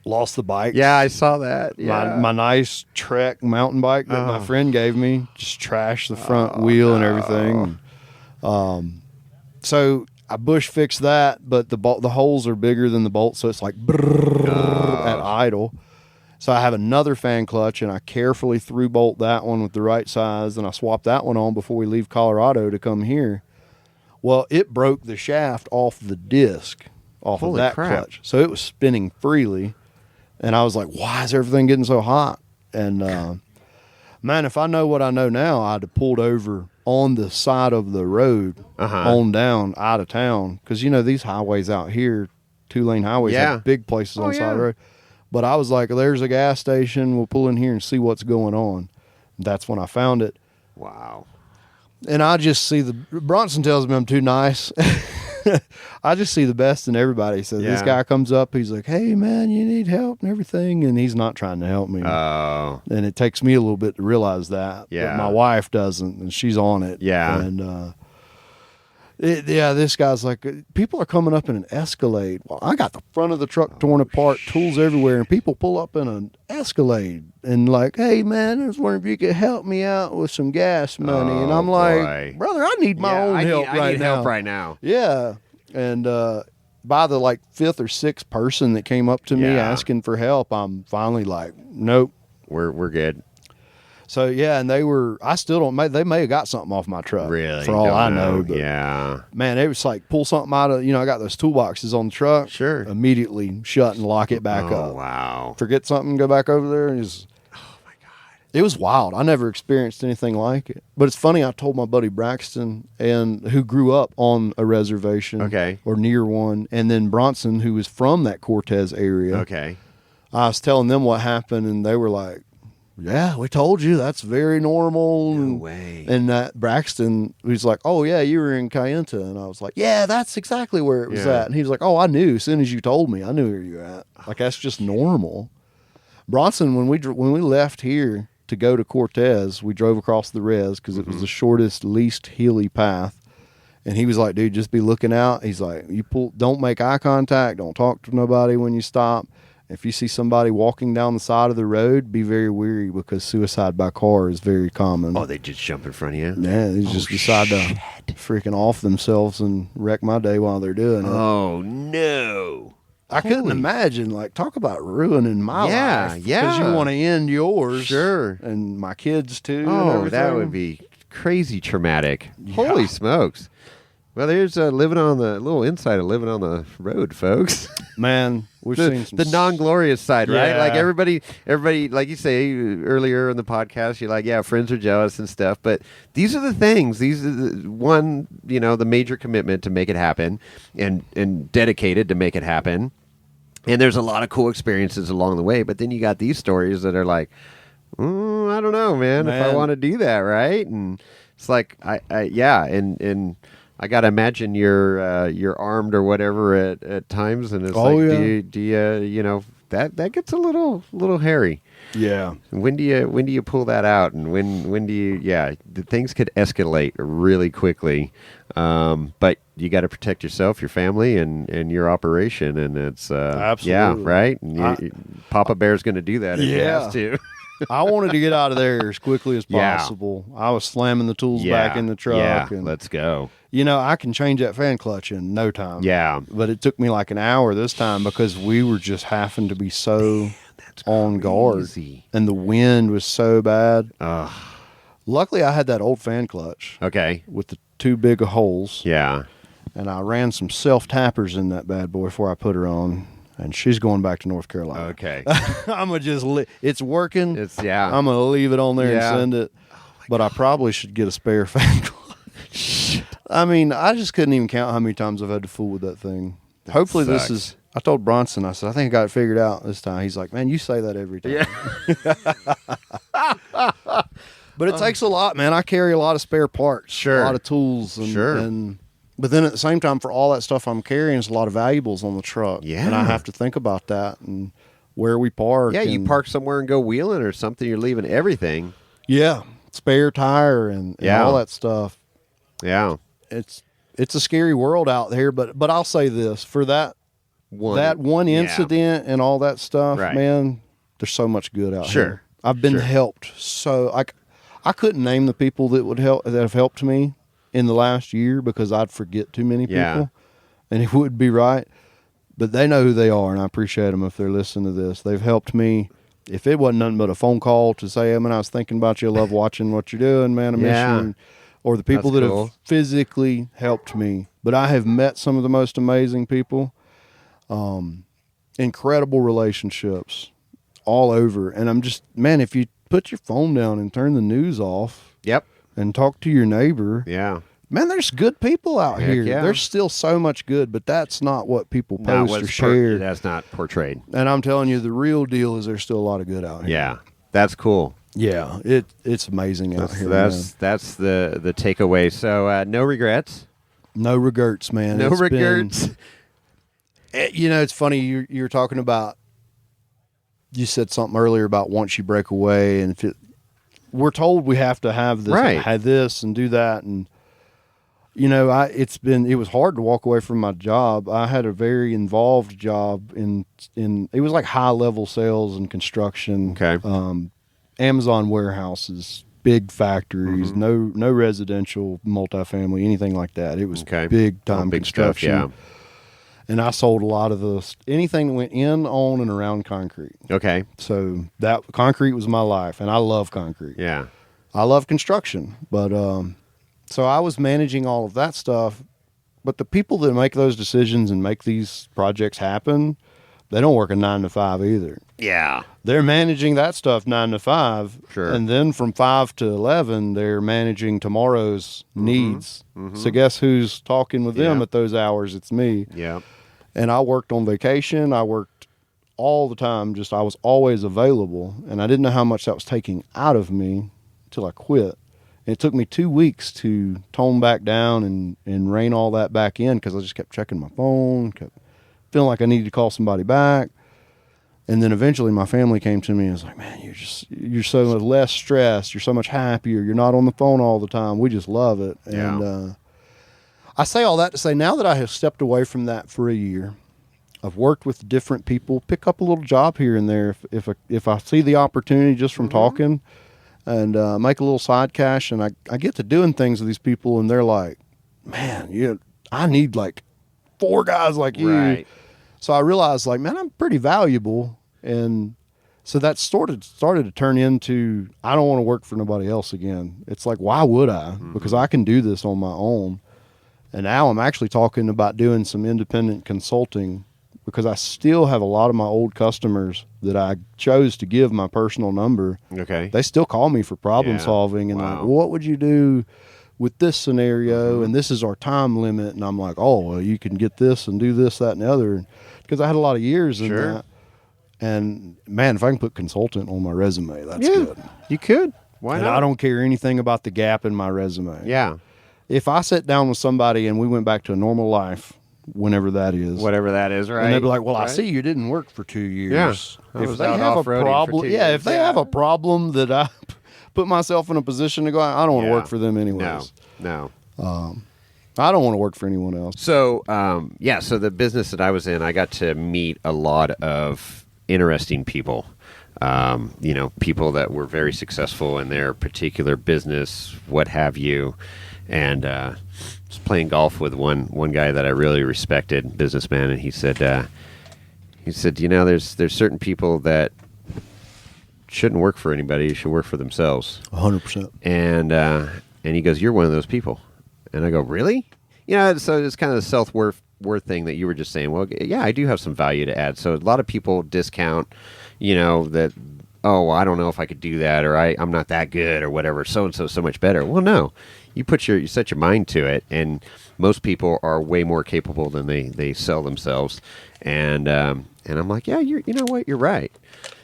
Lost the bike. Yeah, I saw that. Yeah. My nice Trek mountain bike that my friend gave me, just trashed the front wheel and everything. So I bush fixed that, but the holes are bigger than the bolts, so it's like at idle. So I have another fan clutch, and I carefully through bolt that one with the right size, and I swapped that one on before we leave Colorado to come here. Well, it broke the shaft off the disc off of that clutch, so it was spinning freely. And I was like, why is everything getting so hot? And, man, if I know what I know now, I'd have pulled over on the side of the road on down out of town. Because, these highways out here, 2-lane highways, have big places on the side of the road. But I was like, there's a gas station. We'll pull in here and see what's going on. That's when I found it. Wow. And I just see Bronson tells me I'm too nice. I just see the best in everybody. So this guy comes up, he's like, hey, man, you need help and everything. And he's not trying to help me. Oh. And it takes me a little bit to realize that. Yeah. But my wife doesn't, and she's on it. Yeah. And, this guy's like, people are coming up in an Escalade. Well, I got the front of the truck torn apart, tools everywhere, and people pull up in an Escalade and like, hey, man, I was wondering if you could help me out with some gas money. And I'm like, brother, I need my own help right now. I need help right now. Yeah. And by the like 5th or 6th person that came up to me asking for help, I'm finally like, nope. We're good. So, yeah, and they may have got something off my truck. Really? For all I know. But, yeah. man, it was like pull something out of, I got those toolboxes on the truck. Sure. Immediately shut and lock it back up. Oh, wow. Forget something, go back over there. And oh, my God. It was wild. I never experienced anything like it. But it's funny, I told my buddy Braxton, who grew up on a reservation. Okay. Or near one. And then Bronson, who was from that Cortez area. Okay. I was telling them what happened, and they were like, yeah, we told you. That's very normal. No way. And Braxton, he's like, oh, yeah, you were in Kayenta. And I was like, yeah, that's exactly where it was at. And he was like, oh, I knew. As soon as you told me, I knew where you were at. Like, that's just normal. Bronson, when we left here to go to Cortez, we drove across the res because it was the shortest, least hilly path. And he was like, dude, just be looking out. He's like, don't make eye contact. Don't talk to nobody when you stop. If you see somebody walking down the side of the road, be very wary because suicide by car is very common. Oh, they just jump in front of you? Yeah, they just decide to freaking off themselves and wreck my day while they're doing it. Oh, no. I couldn't imagine, like, talk about ruining my life. Yeah. Because you want to end yours. Sure. And my kids, too. Oh, that would be crazy traumatic. Yeah. Holy smokes. Well, there's living on the little insight of living on the road, folks. Man, we've seen some the non-glorious side, right? Like everybody, like you say earlier in the podcast, you're like, yeah, friends are jealous and stuff. But these are the things. These are the major commitment to make it happen, and dedicated to make it happen. And there's a lot of cool experiences along the way. But then you got these stories that are like, I don't know, man, if I want to do that, right? And it's like, and I gotta imagine you're armed or whatever at times, and it's do you that gets a little hairy. Yeah. When do you pull that out, and when do you? Yeah, the things could escalate really quickly, but you got to protect yourself, your family, and your operation, and it's Absolutely. yeah, right. And Papa Bear's going to do that if he has to. I wanted to get out of there as quickly as Yeah. possible. I was slamming the tools back in the truck. Yeah, and let's go. I can change that fan clutch in no time. Yeah, But it took me like an hour this time because we were just having to be so on guard. crazy. And the wind was so bad. Ugh. Luckily, I had that old fan clutch Okay. with the 2 big holes. Yeah. And I ran some self-tappers in that bad boy before I put her on. And she's going back to North Carolina. Okay. I'm going to just it's working. Yeah. I'm going to leave it on there Yeah. and send it. But I probably should get a spare fan clutch. I mean, I just couldn't even count how many times I've had to fool with that thing. Hopefully sucks. this is... I told Bronson, I said, I think I got it figured out this time. He's like, man, you say that every time. Yeah. But it takes a lot, man. I carry a lot of spare parts. Sure. A lot of tools. And, Sure. But then at the same time, for all that stuff I'm carrying, there's a lot of valuables on the truck. Yeah. And I have to think about that and where we park. Yeah, you and- park somewhere and go wheeling or something. You're leaving everything. Yeah. Spare tire and all that stuff. Yeah. It's a scary world out there, but I'll say this. For that one Yeah. incident and all that stuff, Right. man, there's so much good out Sure. here. I've been Sure. helped so I couldn't name the people that have helped me in the last year because I'd forget too many people, Yeah. and it would be right. But they know who they are, and I appreciate them if they're listening to this. They've helped me. If it wasn't nothing but a phone call to say, "Hey, man, I was thinking about you. I love watching what you're doing, man. I miss Yeah. you." Or the people That's that cool. have physically helped me. But I have met some of the most amazing people. Incredible relationships all over. And I'm just, man, if you put your phone down and turn the news off Yep. and talk to your neighbor, Yeah. man, there's good people out Heck here. yeah. There's still so much good, but that's not what people Not post what's or share. that's not portrayed. And I'm telling you, the real deal is there's still a lot of good out here. Yeah. That's cool. Yeah, it's amazing out here. That's the takeaway. So no regrets. Man. No regrets, man. No It's been- regrets. It's funny you're talking about. You said something earlier about once you break away, and we're told we have to have this, Right. have this, and do that, and it was hard to walk away from my job. I had a very involved job in it was like high level sales and construction. Okay. Amazon warehouses, big factories, Mm-hmm. no residential, multifamily, anything like that. It was Okay. big time Big stuff. construction. Yeah. And I sold a lot of anything that went in, on, and around concrete. Okay. So that concrete was my life, and I love concrete. Yeah. I love construction, but so I was managing all of that stuff. But the people that make those decisions and make these projects happen, they don't work a 9 to 5 either. Yeah. They're managing that stuff 9 to 5, Sure. and then from 5 to 11, they're managing tomorrow's needs. So guess who's talking with them Yeah. at those hours? It's me. Yeah. And I worked on vacation. I worked all the time. I was always available, and I didn't know how much that was taking out of me until I quit. And it took me 2 weeks to tone back down and rein all that back in because I just kept checking my phone, kept feeling like I needed to call somebody back. And then eventually my family came to me and was like, man, you're so less stressed. You're so much happier. You're not on the phone all the time. We just love it. Yeah. And I say all that to say now that I have stepped away from that for a year, I've worked with different people, pick up a little job here and there if I see the opportunity just from talking, and make a little side cash. And I get to doing things with these people, and they're like, man, I need like 4 guys like you. Right. So I realized, like, man, I'm pretty valuable. And so that started to turn into, I don't want to work for nobody else again. It's like, why would I? Because I can do this on my own. And now I'm actually talking about doing some independent consulting because I still have a lot of my old customers that I chose to give my personal number. Okay. They still call me for problem Yeah. solving and Wow. like, well, what would you do with this scenario? And this is our time limit. And I'm like, oh, well, you can get this and do this, that, and the other. Because I had a lot of years in Sure. that. And man, if I can put consultant on my resume, that's Yeah. good. You could. Why And not? I don't care anything about the gap in my resume. Yeah. If I sat down with somebody and we went back to a normal life whenever that is. Whatever that is, right? And they'd be like, "Well, I Right? see you didn't work for 2 years." Yeah. I If was they out have a off-roading for problem, 2 yeah, years. if they have a problem that I put myself in a position to go, I don't want to Yeah. work for them anyways. No. I don't want to work for anyone else. So, so the business that I was in, I got to meet a lot of interesting people. People that were very successful in their particular business, what have you. And I was playing golf with one guy that I really respected, businessman, and he said, there's certain people that shouldn't work for anybody, should work for themselves. 100%. And he goes, "You're one of those people." And I go, "Really?" So it's kind of the self-worth thing that you were just saying. Well, yeah, I do have some value to add. So a lot of people discount, that, oh, I don't know if I could do that, or I'm not that good, or whatever. So-and-so so much better. Well, no. You set your mind to it, and most people are way more capable than they sell themselves. And I'm like, yeah, you know what? You're right.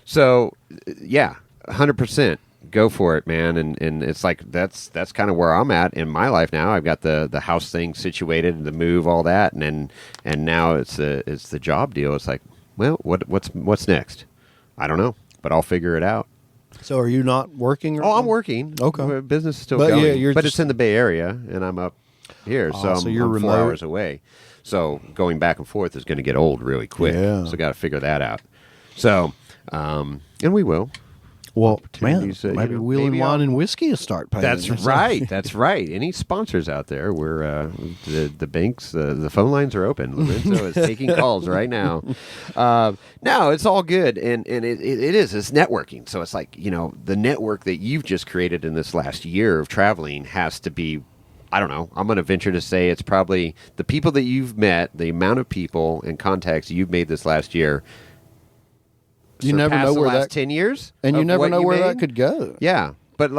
So, yeah, 100%. Go for it, man. And it's like that's kind of where I'm at in my life now. I've got the house thing situated, the move, all that, and now it's the job deal. It's like, well, what's next? I don't know, but I'll figure it out. So are you not working? Oh, I'm working. Okay. My business is still But, going, yeah, but it's in the Bay Area, and I'm up here, so so you're I'm 4 remote. hours away. So going back and forth is going to get old really quick. Yeah. So got to figure that out. So, and we will. Well, man, Opportunities, maybe Wheel and maybe Wine I'll- and Whiskey will start paying. That's right. That's right. Any sponsors out there? We're the banks, the phone lines are open. Lorenzo is taking calls right now. No, it's all good, and it is. It's networking. So it's like the network that you've just created in this last year of traveling has to be. I don't know. I'm going to venture to say it's probably the people that you've met, the amount of people and contacts you've made this last year. You never know the where last that 10 years, and you of never what know you where made? that could go. Yeah, but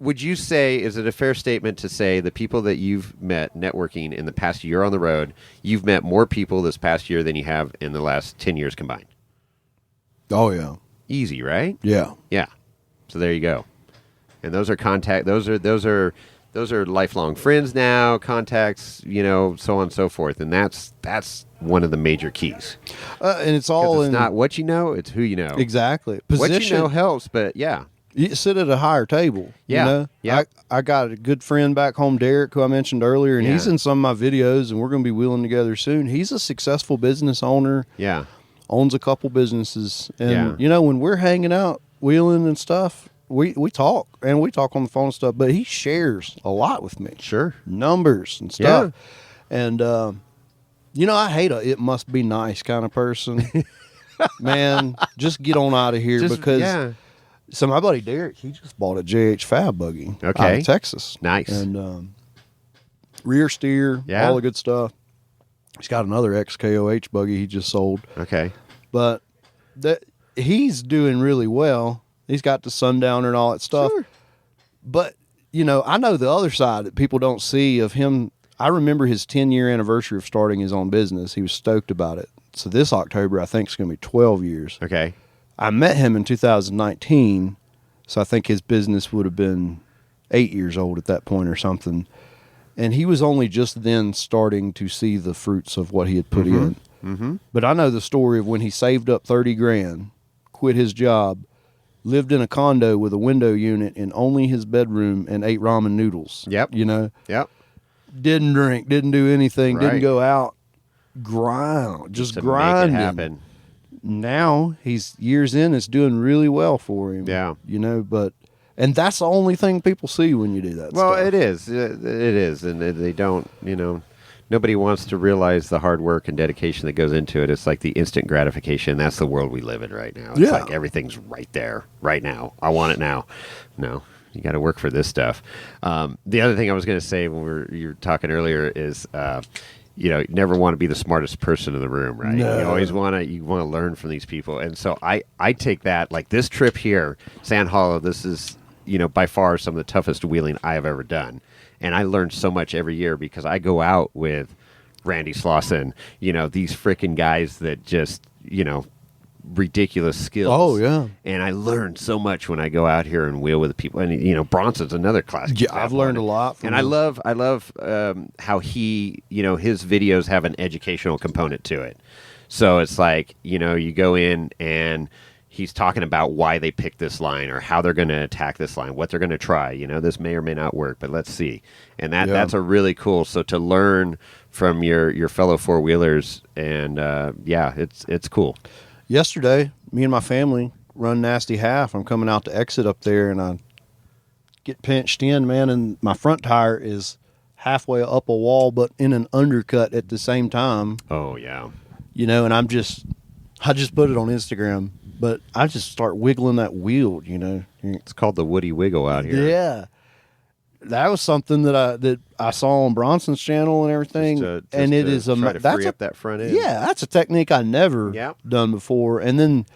would you say, is it a fair statement to say the people that you've met networking in the past year on the road, you've met more people this past year than you have in the last 10 years combined? Oh yeah, Easy, right? yeah. Yeah. So there you go. And those are lifelong friends now, contacts, so on and so forth. And that's one of the major keys. And it's 'Cause all it's in not what you know, it's who you know. exactly What position. you know helps, but yeah. You sit at a higher table. Yeah, You know? yeah. I got a good friend back home, Derek, who I mentioned earlier, and he's Yeah. in some of my videos, and we're going to be wheeling together soon. He's a successful business owner, Yeah. owns a couple businesses. And, Yeah. when we're hanging out, wheeling and stuff, we talk, and we talk on the phone and stuff, but he shares a lot with me. Sure. Numbers and stuff. And, I hate it must be nice kind of person. Man, just get on out of here because... yeah. So my buddy Derek, he just bought a JH Fab buggy out Okay. of Texas. Nice. And rear steer, Yeah. all the good stuff. He's got another XKOH buggy he just sold. Okay. But he's doing really well. He's got the Sundowner and all that stuff. Sure. But, I know the other side that people don't see of him. I remember his 10-year anniversary of starting his own business. He was stoked about it. So this October, I think, is going to be 12 years. Okay. I met him in 2019, so I think his business would have been 8 years old at that point or something. And he was only just then starting to see the fruits of what he had put in. Mm-hmm. But I know the story of when he saved up 30 grand, quit his job, lived in a condo with a window unit in only his bedroom and ate ramen noodles. Yep. Yep. Didn't drink, didn't do anything, Right. didn't go out, just To grinding. make it happen. Now he's years in, it's doing really well for him. Yeah. And that's the only thing people see when you do that Well, stuff. it is. It is. And they don't, nobody wants to realize the hard work and dedication that goes into it. It's like the instant gratification. That's the world we live in right now. It's Yeah. like everything's right there, right now. I want it now. No, you got to work for this stuff. The other thing I was going to say when you were talking earlier is, you never want to be the smartest person in the room, right? No. You always want to learn from these people. And so I take that, like this trip here, Sand Hollow, this is, by far some of the toughest wheeling I have ever done. And I learn so much every year because I go out with Randy Slauson, these frickin' guys that just, ridiculous skills. Oh, yeah. And I learned so much when I go out here and wheel with the people. And Bronson's another classic. Yeah, I've learned a lot from and him. I love how he, his videos have an educational component to it. So it's like, you go in and he's talking about why they picked this line or how they're going to attack this line, what they're going to try. This may or may not work, but let's see. And that's a really cool. So to learn from your fellow four-wheelers, and it's cool. Yesterday, me and my family run Nasty Half. I'm coming out to exit up there, and I get pinched in, man, and my front tire is halfway up a wall, but in an undercut at the same time. Oh, yeah. And I just put it on Instagram. But I just start wiggling that wheel, It's called the Woody Wiggle out here. Yeah, that was something that I saw on Bronson's channel and everything, and it is try to free up that front end. Yeah, that's a technique I never done before. And then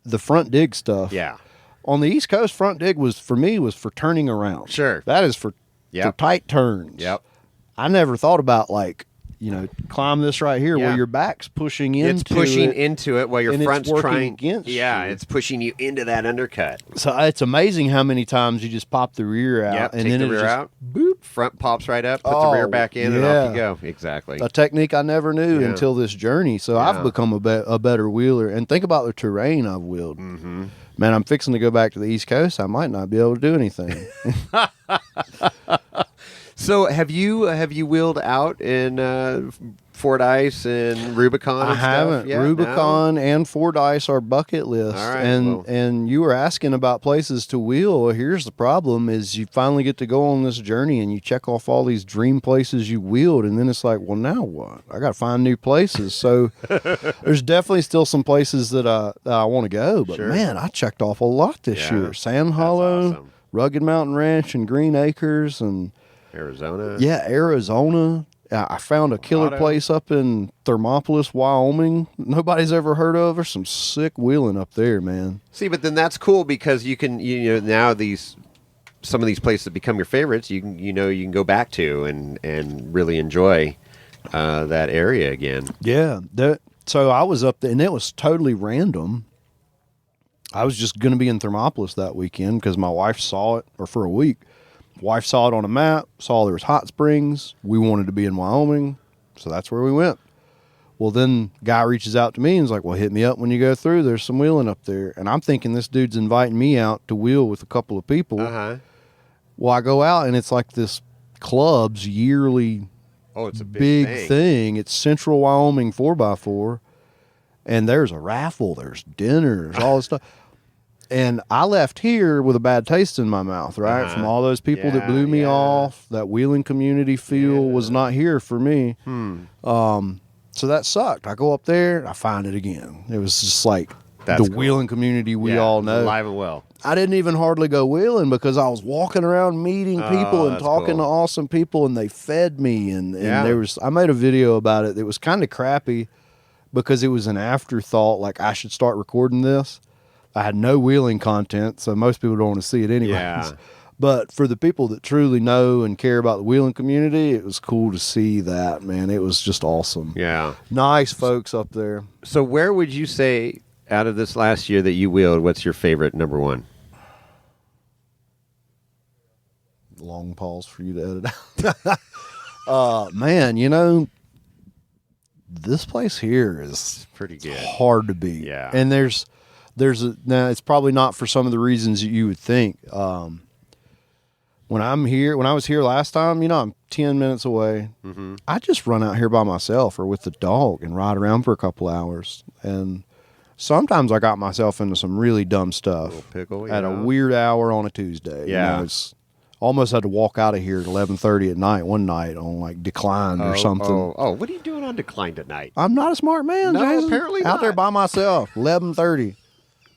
the front dig stuff. Yeah, on the East Coast, front dig was for turning around. Sure, that is for tight turns. Yep, I never thought about climb this right here where your back's pushing into it. It's pushing into it while your front's trying against you. It's pushing you into that undercut. So it's amazing how many times you just pop the rear out and take then the it rear just, out, boop, front pops right up, put the rear back in, and off you go. Exactly. A technique I never knew until this journey. So I've become a better wheeler. And think about the terrain I've wheeled. Mm-hmm. Man, I'm fixing to go back to the East Coast. I might not be able to do anything. So have you wheeled out in Fordyce and Rubicon? I haven't. Rubicon and Fordyce are bucket list. All right, and you were asking about places to wheel. Well, here's the problem: is you finally get to go on this journey and you check off all these dream places you wheeled, and then it's like, well, now what? I got to find new places. So there's definitely still some places that I want to go. But man, I checked off a lot this year: Sand Hollow, awesome. Rugged Mountain Ranch, and Green Acres, and Arizona. Yeah, Arizona. I found a killer place up in Thermopolis, Wyoming. Nobody's ever heard of. There's some sick wheeling up there, man. See, but then that's cool because you can, now some of these places that become your favorites, you can go back to and really enjoy that area again. Yeah. So I was up there, and it was totally random. I was just going to be in Thermopolis that weekend because my wife saw it, or for a week. Wife saw it on a map, saw there was hot springs. We wanted to be in Wyoming, so that's where we went. Well, then guy reaches out to me and is like, well, hit me up when you go through. There's some wheeling up there. And I'm thinking this dude's inviting me out to wheel with a couple of people. Uh-huh. Well, I go out, and it's like this club's yearly it's a big thing. It's Central Wyoming 4x4, and there's a raffle, there's dinner, there's all this stuff. And I left here with a bad taste in my mouth, right? From all those people that blew me off. That wheeling community feel was not here for me. So that sucked. I go up there, I find it again. It was just like the wheeling community we all know. Alive and well. I didn't even hardly go wheeling because I was walking around meeting people and talking to awesome people, and they fed me. And I made a video about it that was kind of crappy because it was an afterthought, like I should start recording this. I had no wheeling content, so most people don't want to see it anyways. Yeah. But for the people that truly know and care about the wheeling community, it was cool to see that, man. It was just awesome. Yeah. Nice folks up there. So where would you say, out of this last year that you wheeled, what's your favorite number one? Long pause for you to edit out. Man, this place here is pretty good. Hard to beat. Yeah. And now it's probably not for some of the reasons that you would think. When I was here last time, I'm 10 minutes away. Mm-hmm. I just run out here by myself or with the dog and ride around for a couple hours. And sometimes I got myself into some really dumb stuff at a weird hour on a Tuesday. Yeah. It's almost had to walk out of here at 11:30 at night one night on like decline or something. What are you doing on decline tonight? I'm not a smart man, Jason. Apparently out not. there by myself, 11:30.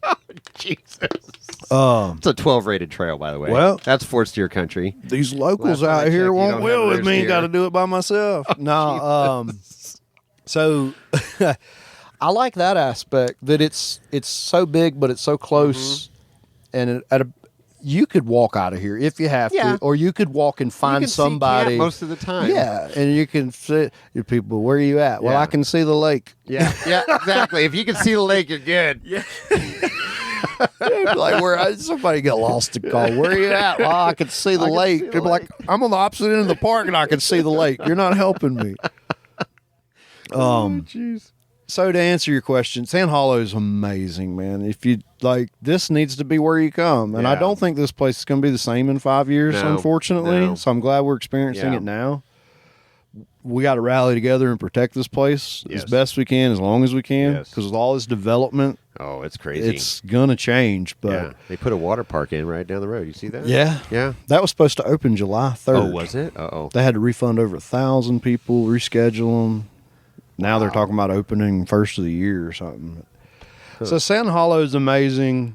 Oh, Jesus. It's a 12 rated trail, by the way. Well, that's four steer country. These locals out here won't wheel with me. Got to do it by myself. No, so I like that aspect that it's so big, but it's so close, and you could walk out of here if you have Yeah. to, or you could walk and You find can see somebody camp most of the time. Yeah, and you can say, your people, where are you at? Well, Yeah. I can see the lake. Yeah, exactly. If you can see the lake, you're good. Yeah. Like somebody got lost to call. Where are you at? Well, I can see the lake. see the They'd be like, I'm on the opposite end of the park and I can see the lake. You're not helping me. Jeez. So to answer your question, Sand Hollow is amazing, man. If you like, this needs to be where you come. And I Yeah. don't think this place is going to be the same in 5 years, No, unfortunately. no. So I'm glad we're experiencing Yeah. it now. We got to rally together and protect this place Yes. as best we can, as long as we can. Yes. Because with all this development, Oh, it's crazy. it's going to change. But yeah. They put a water park in right down the road. You see that? yeah, Yeah. that was supposed to open July 3rd. Oh, was it? Uh-oh. They had to refund over 1,000 people, reschedule them. Now they're talking about opening first of the year or something. So Sand Hollow is amazing.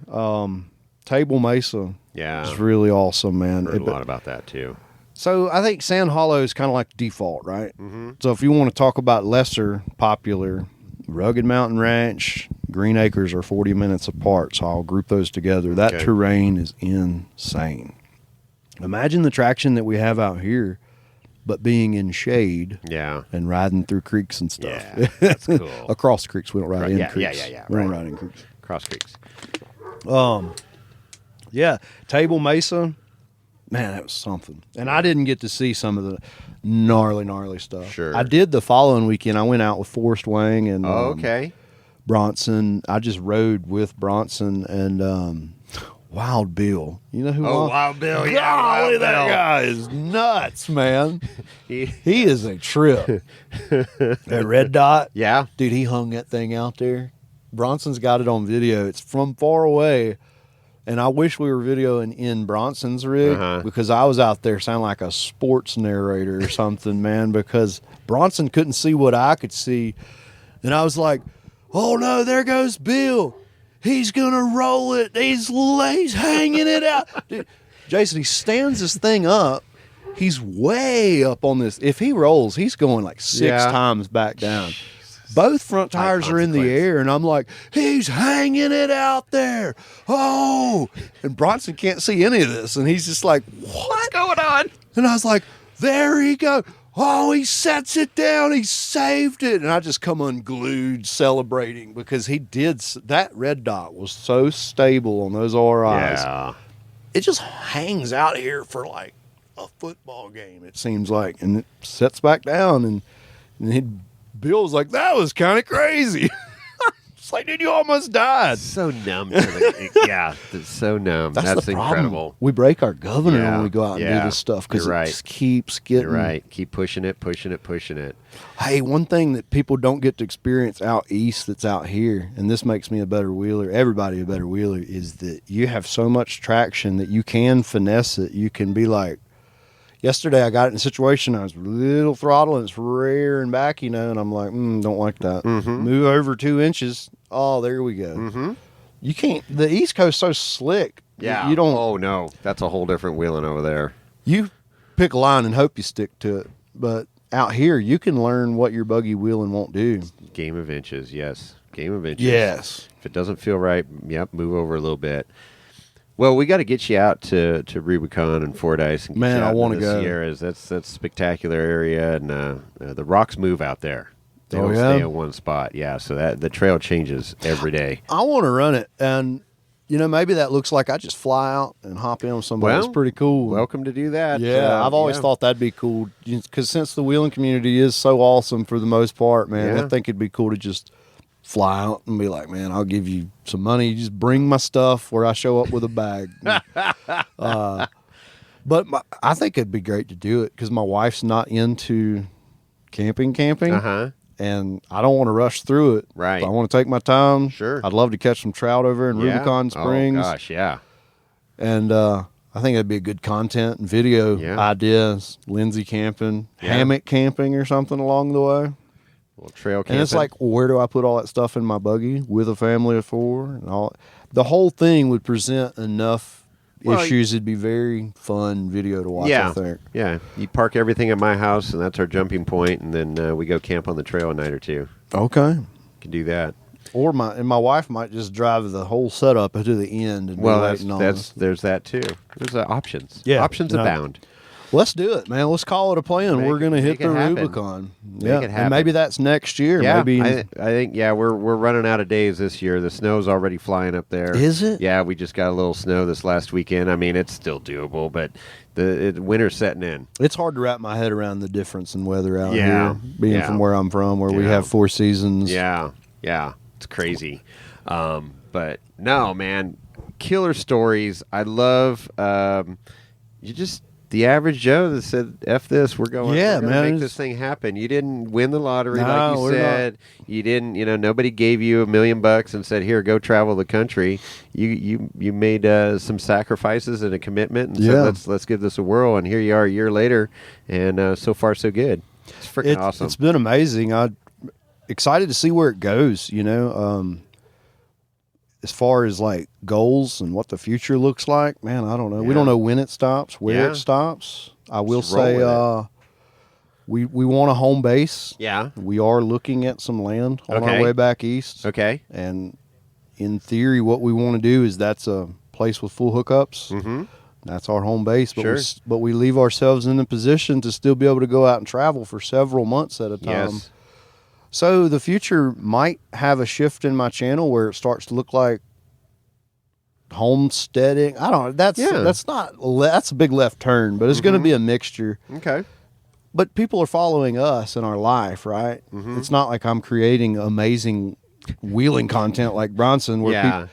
Table Mesa Yeah. is really awesome, man. Heard a lot about that, too. So I think Sand Hollow is kind of like default, right? Mm-hmm. So if you want to talk about lesser popular, Rugged Mountain Ranch, Green Acres are 40 minutes apart, so I'll group those together. That Okay. terrain is insane. Imagine the traction that we have out here, but being in shade Yeah. and riding through creeks and stuff. Yeah. That's cool. Across creeks, we don't ride Right, in yeah, creeks. yeah, We don't right. ride in creeks. Cross Creeks. Yeah, Table Mesa, man, that was something. And I didn't get to see some of the gnarly stuff. Sure. I did the following weekend. I went out with Forrest Wang and Oh, okay. Bronson. I just rode with Bronson and Wild Bill. You know who? Wild Bill. Golly, Yeah, Wild that Bill. guy is nuts, man. He- He is a trip. That red dot. Yeah. Dude, he hung that thing out there. Bronson's got it on video. It's from far away. And I wish we were videoing in Bronson's rig because I was out there sounding like a sports narrator or something, man, because Bronson couldn't see what I could see. And I was like, oh no, there goes Bill. He's going to roll it. He's hanging it out. Dude, Jason, he stands this thing up. He's way up on this. If he rolls, he's going like six times back down. Both front tires are in the air, and I'm like, he's hanging it out there. Oh, and Bronson can't see any of this, and he's just like, what's going on? And I was like, there he goes. Oh, he sets it down. He saved it. And I just come unglued celebrating because he did. That red dot was so stable on those RIs. Yeah. It just hangs out here for like a football game, it seems like, and it sets back down, and Bill's like, that was kind of crazy. It's like, dude, you almost died. So numb. It's so numb. That's the problem. incredible. We break our governor Yeah, when we go out and do this stuff because You're it right. just keeps getting. You're right. Keep pushing it. Hey, one thing that people don't get to experience out east that's out here, and this makes me a better wheeler, everybody a better wheeler, is that you have so much traction that you can finesse it. You can be like, yesterday I got it in a situation, I was a little throttle and it's rearing back, and I'm like, don't like that. Move over 2 inches. Oh, there we go. You can't, the East Coast is so slick. Yeah. You don't, Oh, no. That's a whole different wheeling over there. you pick a line and hope you stick to it. But out here, you can learn what your buggy wheeling won't do. Game of inches. Yes. Game of inches. Yes. If it doesn't feel right, move over a little bit. Well, we got to get you out to Rubicon and Fordyce. And get Man, you out I wanna into the go. Sierras. That's a spectacular area, and the rocks move out there. They Oh, don't yeah? stay in one spot. Yeah, so that the trail changes every day. I want to run it, and maybe that looks like I just fly out and hop in with somebody. Well, That's pretty cool. Welcome to do that. Yeah, I've always thought that'd be cool because since the wheeling community is so awesome for the most part, man, Yeah. I think it'd be cool to just fly out and be like, man, I'll give you some money. You just bring my stuff where I show up with a bag. But I think it'd be great to do it because my wife's not into camping. And I don't want to rush through it. Right. I want to take my time. Sure. I'd love to catch some trout over in Rubicon Springs. Oh, gosh, yeah. And I think that'd be a good content and video ideas. Lindsay camping, hammock camping or something along the way. Little trail camping. And it's like, where do I put all that stuff in my buggy with a family of 4? And all the whole thing would present enough issues. It'd be very fun video to watch, I think. Yeah. You park everything at my house, and that's our jumping point, and then we go camp on the trail a night or two. Okay. Can do that. Or my wife might just drive the whole setup to the end. And Well, be waiting on us. there's that too. There's options. Yeah, Options abound. Let's do it, man. Let's call it a plan. We're going to hit make the it happen. Rubicon. Make it happen. And maybe that's next year. Yeah, Maybe I think we're running out of days this year. The snow's already flying up there. Is it? Yeah, we just got a little snow this last weekend. I mean, it's still doable, but the winter's setting in. It's hard to wrap my head around the difference in weather out Yeah. here, being from where I'm from, where we Yeah. have 4 seasons. Yeah, it's crazy. But no, man, killer stories. I love the average Joe that said, "F this, we're going to make this thing happen." You didn't win the lottery, like you said. You didn't, nobody gave you $1 million and said, "Here, go travel the country." You made some sacrifices and a commitment, and said, "Let's give this a whirl." And here you are a year later, and so far so good. It's freaking awesome. It's been amazing. I'm excited to see where it goes. As far as like goals and what the future looks like, man, I don't know. We don't know when it stops, where it stops. I will say we want a home base. Yeah. We are looking at some land on our way back east. Okay. And in theory, what we want to do is that's a place with full hookups. Mm-hmm. That's our home base. But, Sure. but we leave ourselves in a position to still be able to go out and travel for several months at a time. Yes. So the future might have a shift in my channel where it starts to look like homesteading. I don't know. That's a big left turn, but it's going to be a mixture. Okay. But people are following us in our life, right? Mm-hmm. It's not like I'm creating amazing wheeling content like Bronson where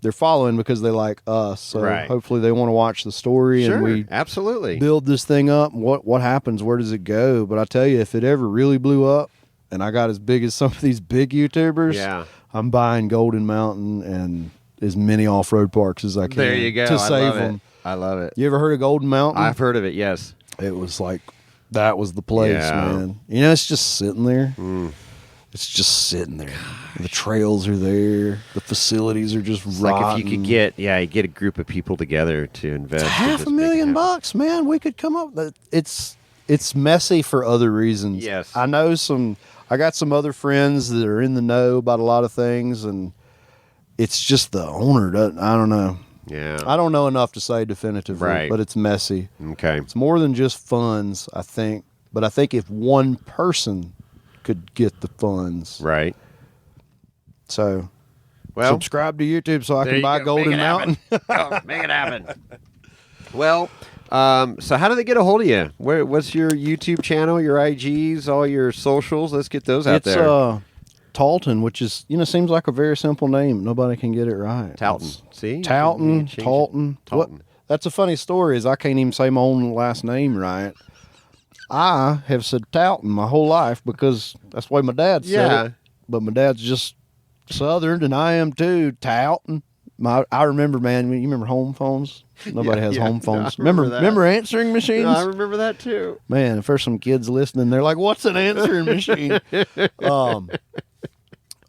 they're following because they like us. So hopefully they want to watch the story and we absolutely build this thing up. What happens? Where does it go? But I tell you, if it ever really blew up, and I got as big as some of these big YouTubers, I'm buying Golden Mountain and as many off-road parks as I can. There you go. To save them. I love it. You ever heard of Golden Mountain? I've heard of it, yes. It was like, that was the place, man. It's just sitting there. It's just sitting there. The trails are there. The facilities are just rotten. Like if you could get a group of people together to invest. $500,000, man. We could come up. It's messy for other reasons. Yes. I got some other friends that are in the know about a lot of things, and it's just the owner doesn't. I don't know. Yeah. I don't know enough to say definitively, but it's messy. Okay. It's more than just funds, I think. But I think if one person could get the funds. Right. So, subscribe to YouTube so I can buy Golden Mountain. Make it happen. Well, so how do they get a hold of you? What's your YouTube channel, your IGs, all your socials? Let's get those out there. It's Talton, which is, seems like a very simple name. Nobody can get it right. Talton. See? Talton. Talton. That's a funny story is I can't even say my own last name right. I have said Talton my whole life because that's the way my dad said it. But my dad's just Southern, and I am too. Talton. I remember, man. You remember home phones? Nobody has home phones. No, remember answering machines? No, I remember that too. Man, if there's some kids listening, they're like, "What's an answering machine?"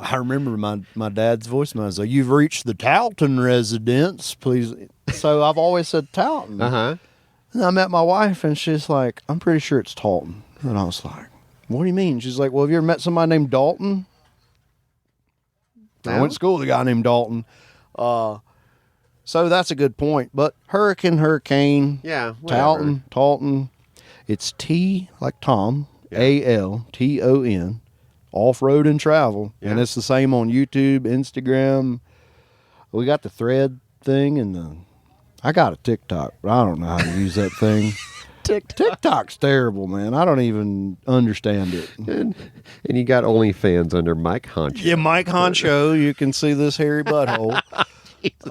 I remember my dad's voicemail. So you've reached the Talton residence, please. So I've always said Talton. And I met my wife, and she's like, "I'm pretty sure it's Talton." And I was like, "What do you mean?" She's like, "Well, have you ever met somebody named Dalton?" I went to school with a guy named Dalton. So that's a good point. But hurricane. Yeah. Whatever. Talton. It's T like Tom, ALTON, off-road and travel. Yeah. And it's the same on YouTube, Instagram. We got the thread thing and I got a TikTok, but I don't know how to use that thing. TikTok's terrible, man. I don't even understand it. And you got OnlyFans under Mike Honcho. Yeah, Mike Honcho. You can see this hairy butthole. It's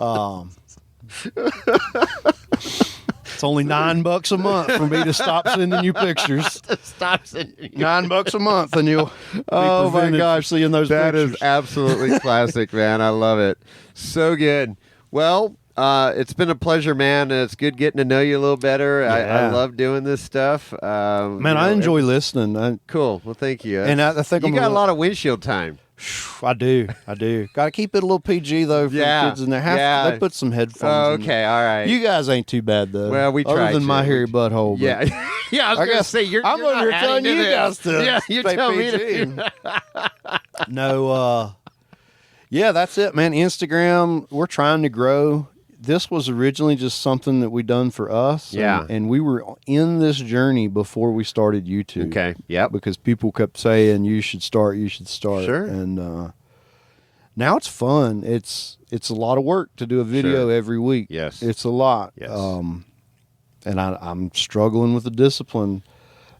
only $9 a month for me to stop sending you pictures. Stop sending you $9 a month, and you'll. Oh my gosh, seeing those. That pictures. is absolutely classic, man. I love it. So good. Well, it's been a pleasure, man. It's good getting to know you a little better. Yeah. I love doing this stuff. Man, I enjoy listening. Cool. Well, thank you. And I think you got a lot of windshield time. I do. Got to keep it a little PG though for the kids in there. They put some headphones. Oh, in okay, there. all right. You guys ain't too bad though. Well, we try. Other than my hairy butthole. But Yeah, yeah. I was gonna say you're. I'm you're over here not telling adding you to guys this. to Yeah, you stay tell me PG. to. No. Yeah, that's it, man. Instagram, we're trying to grow. This was originally just something that we done for us. Yeah. And we were in this journey before we started YouTube. Okay. Yep. Because people kept saying, you should start. Sure. And now it's fun. It's a lot of work to do a video every week. Yes. It's a lot. Yes. And I'm struggling with the discipline.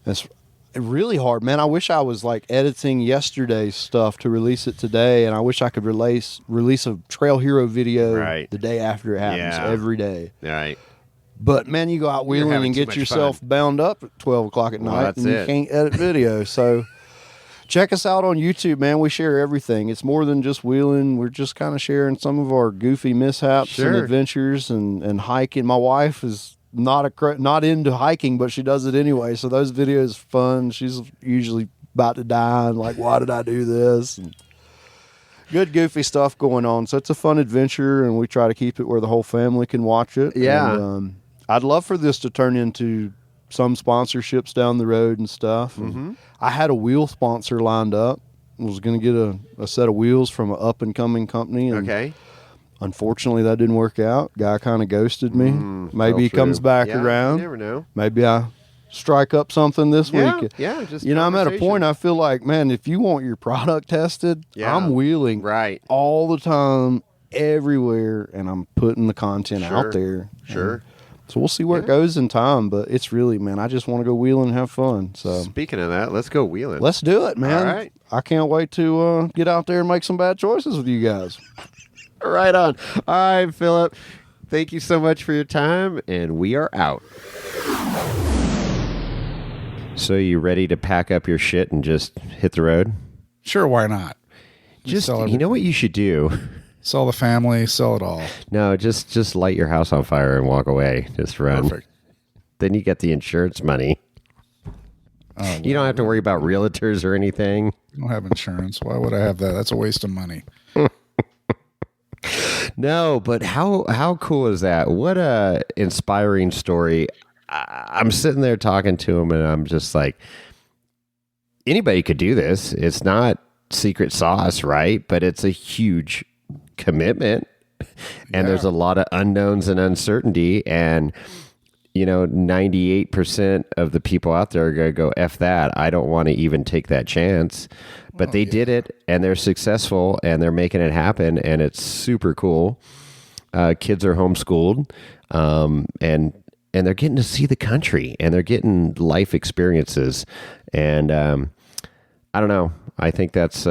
It's really hard, man. I wish I was like editing yesterday's stuff to release it today, and I wish I could release a Trail Hero video the day after it happens every day. Right. But man, you go out wheeling having and too get much yourself bound up at 12 o'clock at night, that's and you can't edit video. So check us out on YouTube, man. We share everything. It's more than just wheeling. We're just kind of sharing some of our goofy mishaps and adventures and hiking. My wife is not into hiking, but she does it anyway. So those videos are fun. She's usually about to die and like, why did I do this? And good goofy stuff going on. So it's a fun adventure, and we try to keep it where the whole family can watch it. Yeah. And, I'd love for this to turn into some sponsorships down the road and stuff. And I had a wheel sponsor lined up. I was going to get a set of wheels from an up and coming company. And unfortunately, that didn't work out. Guy kind of ghosted me. Maybe he comes back around. You never know. Maybe I strike up something this week. Yeah, just I'm at a point I feel like, man, if you want your product tested, I'm wheeling all the time, everywhere, and I'm putting the content out there. Sure. So we'll see where it goes in time, but it's really, man, I just want to go wheeling and have fun. So speaking of that, let's go wheeling. Let's do it, man. All right. I can't wait to get out there and make some bad choices with you guys. Right on. All right, Philip. Thank you so much for your time, and we are out. So you ready to pack up your shit and just hit the road? Sure, why not? Just, you know what you should do? Sell the family, sell it all. No, just light your house on fire and walk away. Just run. Perfect. Then you get the insurance money. You don't have to worry about realtors or anything. I don't have insurance. Why would I have that? That's a waste of money. No, but how cool is that? What a inspiring story. I'm sitting there talking to him, and I'm just like, anybody could do this. It's not secret sauce, right? But it's a huge commitment, and there's a lot of unknowns and uncertainty, and 98% of the people out there are going to go, F that. I don't want to even take that chance. But they did it, and they're successful, and they're making it happen, and it's super cool. Kids are homeschooled, and they're getting to see the country, and they're getting life experiences. And I don't know. I think that's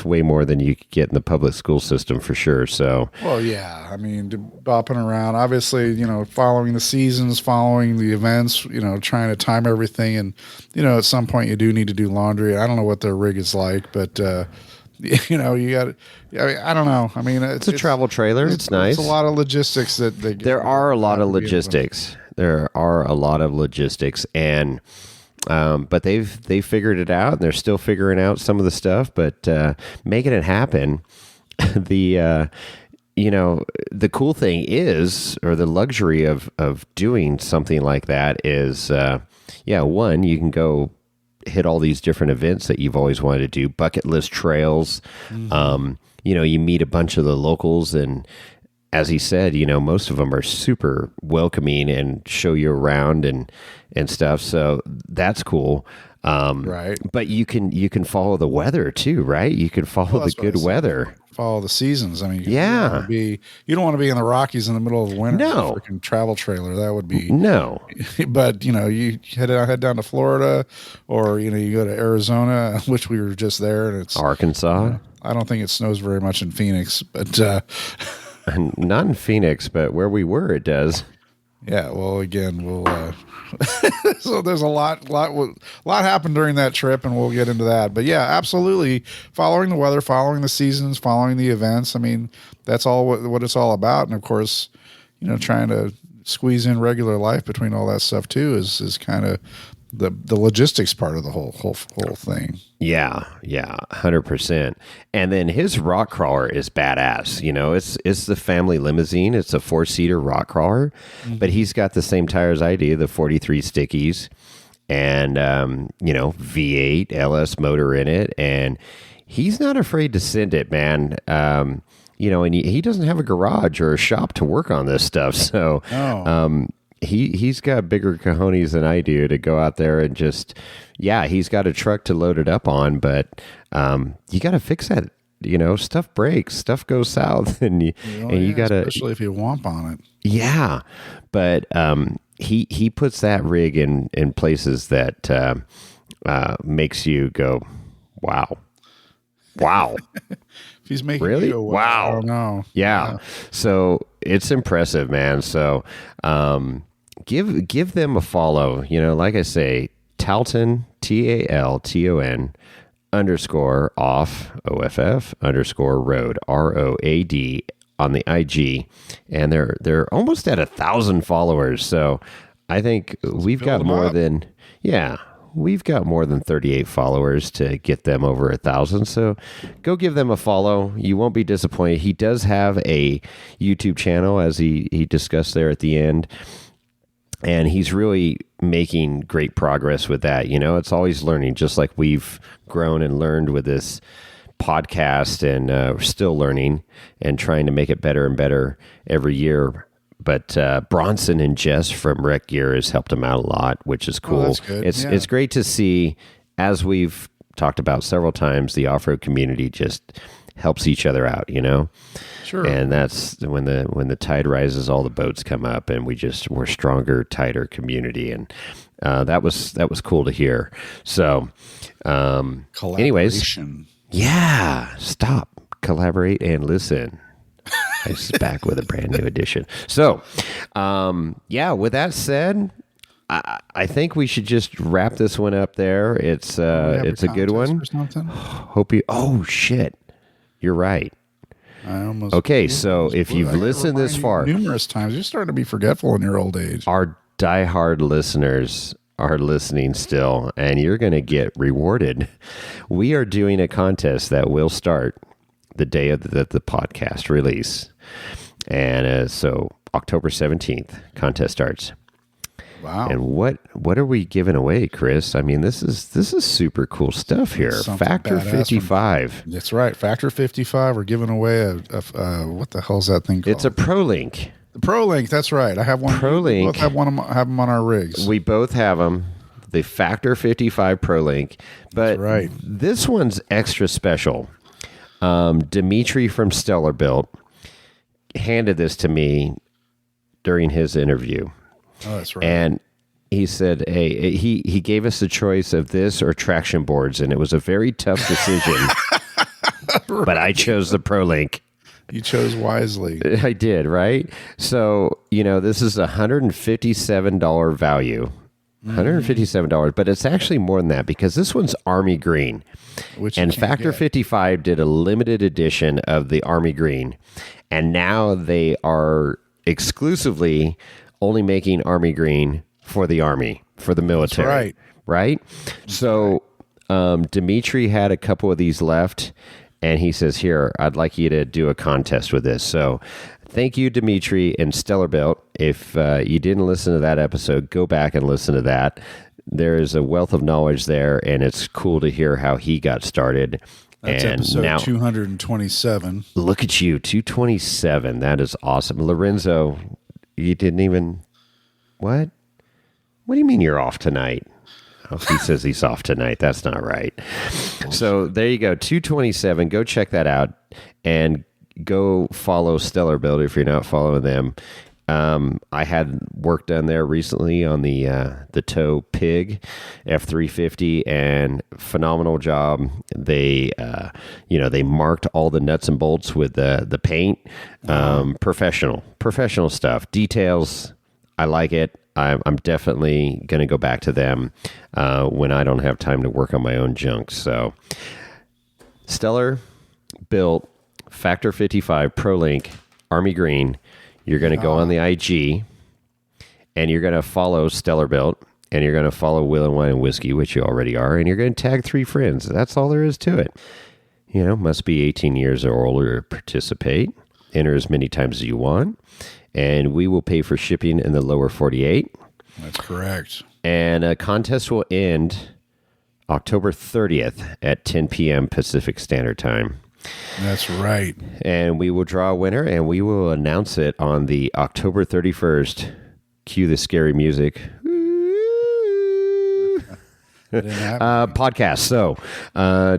way more than you could get in the public school system for sure. So, well, yeah. I mean, bopping around, obviously, following the seasons, following the events, trying to time everything, and at some point you do need to do laundry. I don't know what their rig is like, but you got. I don't know. I mean, it's a travel trailer. It's nice. It's a lot of logistics there are a lot of logistics. There are a lot of logistics, and. But they've figured it out, and they're still figuring out some of the stuff, but making it happen. The cool thing is, or the luxury of doing something like that is, one, you can go hit all these different events that you've always wanted to do, bucket list trails. You meet a bunch of the locals, and as he said, most of them are super welcoming and show you around and stuff. So that's cool. Right. But you can follow the weather too, right? You can follow the good weather. Follow the seasons. I mean, you don't want to be in the Rockies in the middle of winter. No. In a freaking travel trailer. That would be no. But you head down to Florida, or you go to Arizona, which we were just there, and it's Arkansas. I don't think it snows very much in Phoenix, but not in Phoenix, but where we were, it does. Yeah. Well, again, we'll. So there's a lot happened during that trip, and we'll get into that. But yeah, absolutely, following the weather, following the seasons, following the events. I mean, that's all what it's all about. And of course, trying to squeeze in regular life between all that stuff too is kind of the logistics part of the whole thing. Yeah, 100%. And then his rock crawler is badass. It's the family limousine. It's a 4-seater rock crawler, but he's got the same tires I do, the 43 stickies, and V8 LS motor in it, and he's not afraid to send it, man. And he doesn't have a garage or a shop to work on this stuff. So he's got bigger cojones than I do to go out there and just, he's got a truck to load it up on, but you got to fix that. Stuff breaks, stuff goes south, and you got to, especially if you womp on it. Yeah, but he puts that rig in places that makes you go, wow. If he's making really you go, wow, I don't know. Yeah. So it's impressive, man. So give them a follow. Like I say, Talton, TALTON _off OFF _road ROAD on the IG, and they're almost at 1,000 followers. So I think we've got more than 38 followers to get them over 1,000. So go give them a follow. You won't be disappointed. He does have a YouTube channel, as he discussed there at the end. And he's really making great progress with that. It's always learning, just like we've grown and learned with this podcast, and we're still learning and trying to make it better and better every year. But Bronson and Jess from Rec Gear has helped him out a lot, which is cool. Oh, that's good. It's great to see, as we've talked about several times, the off-road community just helps each other out, Sure. And that's when the tide rises, all the boats come up, and we're stronger, tighter community, and that was cool to hear. So, anyways, stop, collaborate, and listen. It's back with a brand new edition. So, with that said, I think we should just wrap this one up there. It's a good one. Hope you. Oh shit, you're right. Okay, so if you've listened this far numerous times, you're starting to be forgetful in your old age. Our diehard listeners are listening still, and you're going to get rewarded. We are doing a contest that will start the day of the podcast release, and so October 17th, contest starts. Wow! And what are we giving away, Chris? I mean, this is super cool stuff here. Factor 55. That's right, Factor 55. We're giving away a what the hell's that thing called? It's a ProLink. The ProLink. That's right. I have one. ProLink. We both have them on our rigs. We both have them. The Factor 55 ProLink, but right. This one's extra special. Dimitri from Stellar Built handed this to me during his interview. Oh, that's right. And he said, hey, he gave us the choice of this or traction boards, and it was a very tough decision. Right. But I chose the ProLink. You chose wisely. I did, right? So, this is $157 value. $157, but it's actually more than that, because this one's Army Green. And Factor 55 did a limited edition of the Army Green. And now they are exclusively only making Army Green for the Army, for the military. That's right. Right? So Dimitri had a couple of these left, and he says, here, I'd like you to do a contest with this. So thank you, Dimitri and Stellar Built. If you didn't listen to that episode, go back and listen to that. There is a wealth of knowledge there, and it's cool to hear how he got started. That's and episode now, 227. Look at you, 227. That is awesome. Lorenzo, you didn't even... What? What do you mean you're off tonight? Oh, he says he's off tonight. That's not right. So there you go, 227. Go check that out, and go follow Stellar Build if you're not following them. I had work done there recently on the tow Pig F350, and phenomenal job. They they marked all the nuts and bolts with the paint. Professional stuff. Details. I like it. I'm definitely going to go back to them when I don't have time to work on my own junk. So Stellar Built Factor 55 ProLink Army Green. You're going to go on the IG, and you're going to follow Stellar Built, and you're going to follow Will and Wine and Whiskey, which you already are, and you're going to tag 3 friends. That's all there is to it. Must be 18 years or older to participate. Enter as many times as you want, and we will pay for shipping in the lower 48. That's correct. And a contest will end October 30th at 10 p.m. Pacific Standard Time. That's right. And we will draw a winner, and we will announce it on the October 31st. Cue the scary music. Podcast. So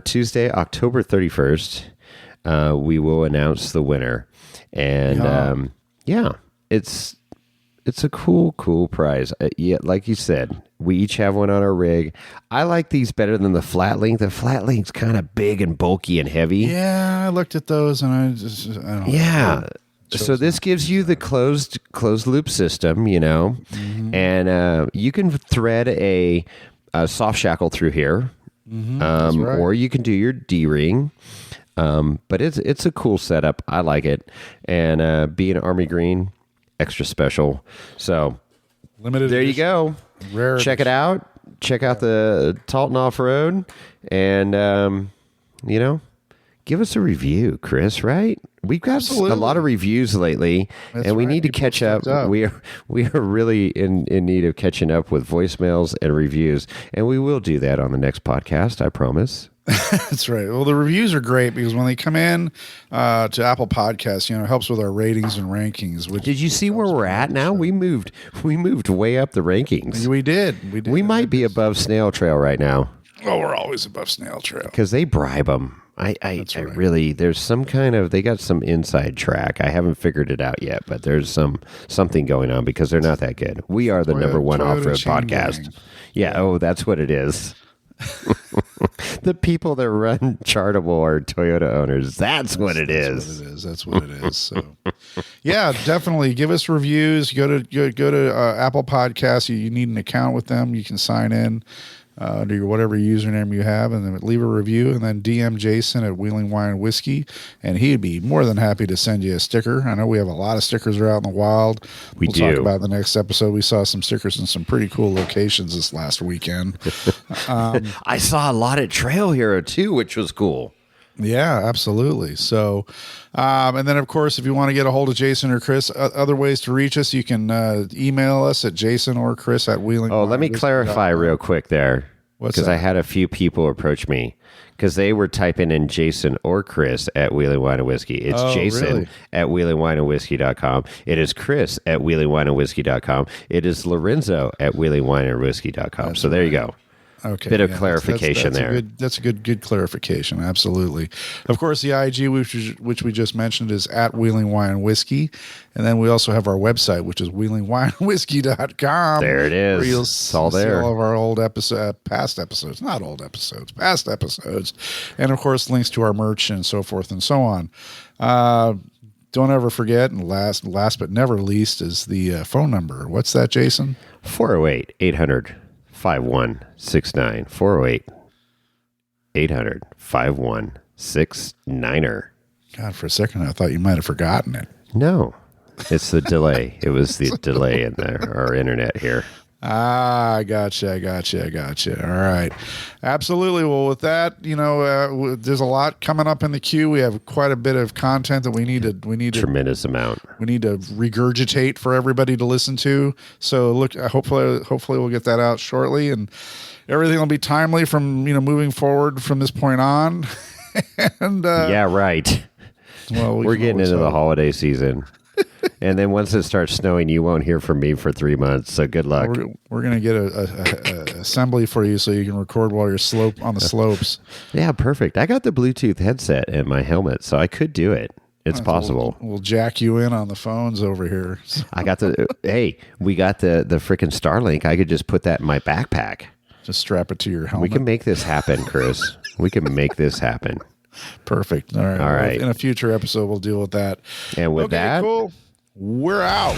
Tuesday, October 31st, we will announce the winner. And it's a cool prize. Yeah, like you said, we each have one on our rig. I like these better than the flat link. The flat link's kind of big and bulky and heavy. Yeah, I looked at those and I don't know. So this gives you the closed loop system, and you can thread a soft shackle through here, That's right. or you can do your D-ring. But it's a cool setup. I like it, and being Army Green, extra special. So Limited there edition. you go. Rare Check it out. Check out the Talton Off-Road, and give us a review, Chris. Right? We've got Absolutely. a lot of reviews lately, That's and we right. need to People catch up. stepped up. We are really in need of catching up with voicemails and reviews, and we will do that on the next podcast. I promise. That's right. Well, the reviews are great because when they come in to Apple Podcasts, it helps with our ratings and rankings. Which Did you see where we're at now? We moved way up the rankings. we did. We might be above Snail Trail right now Oh, we're always above Snail Trail. because they bribe them. I right. really, there's some kind of, they got some inside track. I haven't figured it out yet, but there's something going on because they're not that good. We are the number one Toyota off-road chain podcast. gang. Yeah. Oh, that's what it is. The people that run Chartable are Toyota owners. That's what it is. That's what it is. So, yeah, definitely give us reviews. Go to Apple Podcasts. You need an account with them. You can sign in to your whatever username you have, and then leave a review. And then DM Jason at Wheeling Wine Whiskey, and he'd be more than happy to send you a sticker. I know we have a lot of stickers are out in the wild. We We'll do. talk about in the next episode. We saw some stickers in some pretty cool locations this last weekend. I saw a lot at Trail Hero too, which was cool. Yeah, absolutely. So, and then of course, if you want to get a hold of Jason or Chris, other ways to reach us, you can email us at Jason or Chris at Wheeling. Oh, let me clarify real quick there. What's Because that? I had a few people approach me because they were typing in Jason or Chris at Wheeling Wine and Whiskey. It's Oh, Jason really? at wheelingwineandwhiskey.com. It is Chris at wheelingwineandwhiskey.com. It is Lorenzo at wheelingwineandwhiskey.com. So there you go. Okay, Bit of that's- clarification that's there. That's a good clarification. Absolutely. Of course, the IG, which we just mentioned, is at Wheeling Wine and Whiskey. And then we also have our website, which is wheelingwineandwhiskey.com. There it is. Where you'll It's all see there. all of our past episodes, not old episodes, past episodes. And of course, links to our merch and so forth and so on. Don't ever forget, and last but never least, is the phone number. What's that, Jason? 408 800 5169. 408 800 5169. God, for a second, I thought you might have forgotten it. No, it's the delay. It was the delay in our internet here. I gotcha. All right. Absolutely. Well, with that, there's a lot coming up in the queue. We have quite a bit of content that we need to Tremendous amount. regurgitate for everybody to listen to. So look, hopefully we'll get that out shortly, and everything will be timely from, moving forward from this point on. And, Yeah, right. well, we We're can getting always into the hope. holiday season. And then once it starts snowing, you won't hear from me for 3 months. So good luck. We're going to get a assembly for you so you can record while you're on the slopes. Yeah, perfect. I got the Bluetooth headset in my helmet, so I could do it. It's possible. We'll jack you in on the phones over here. I got we got the freaking Starlink. I could just put that in my backpack. Just strap it to your We helmet. can make this happen, Chris. We can make this happen. Perfect. All right. All right. In a future episode, we'll deal with that. And with Okay, that, cool. We're out.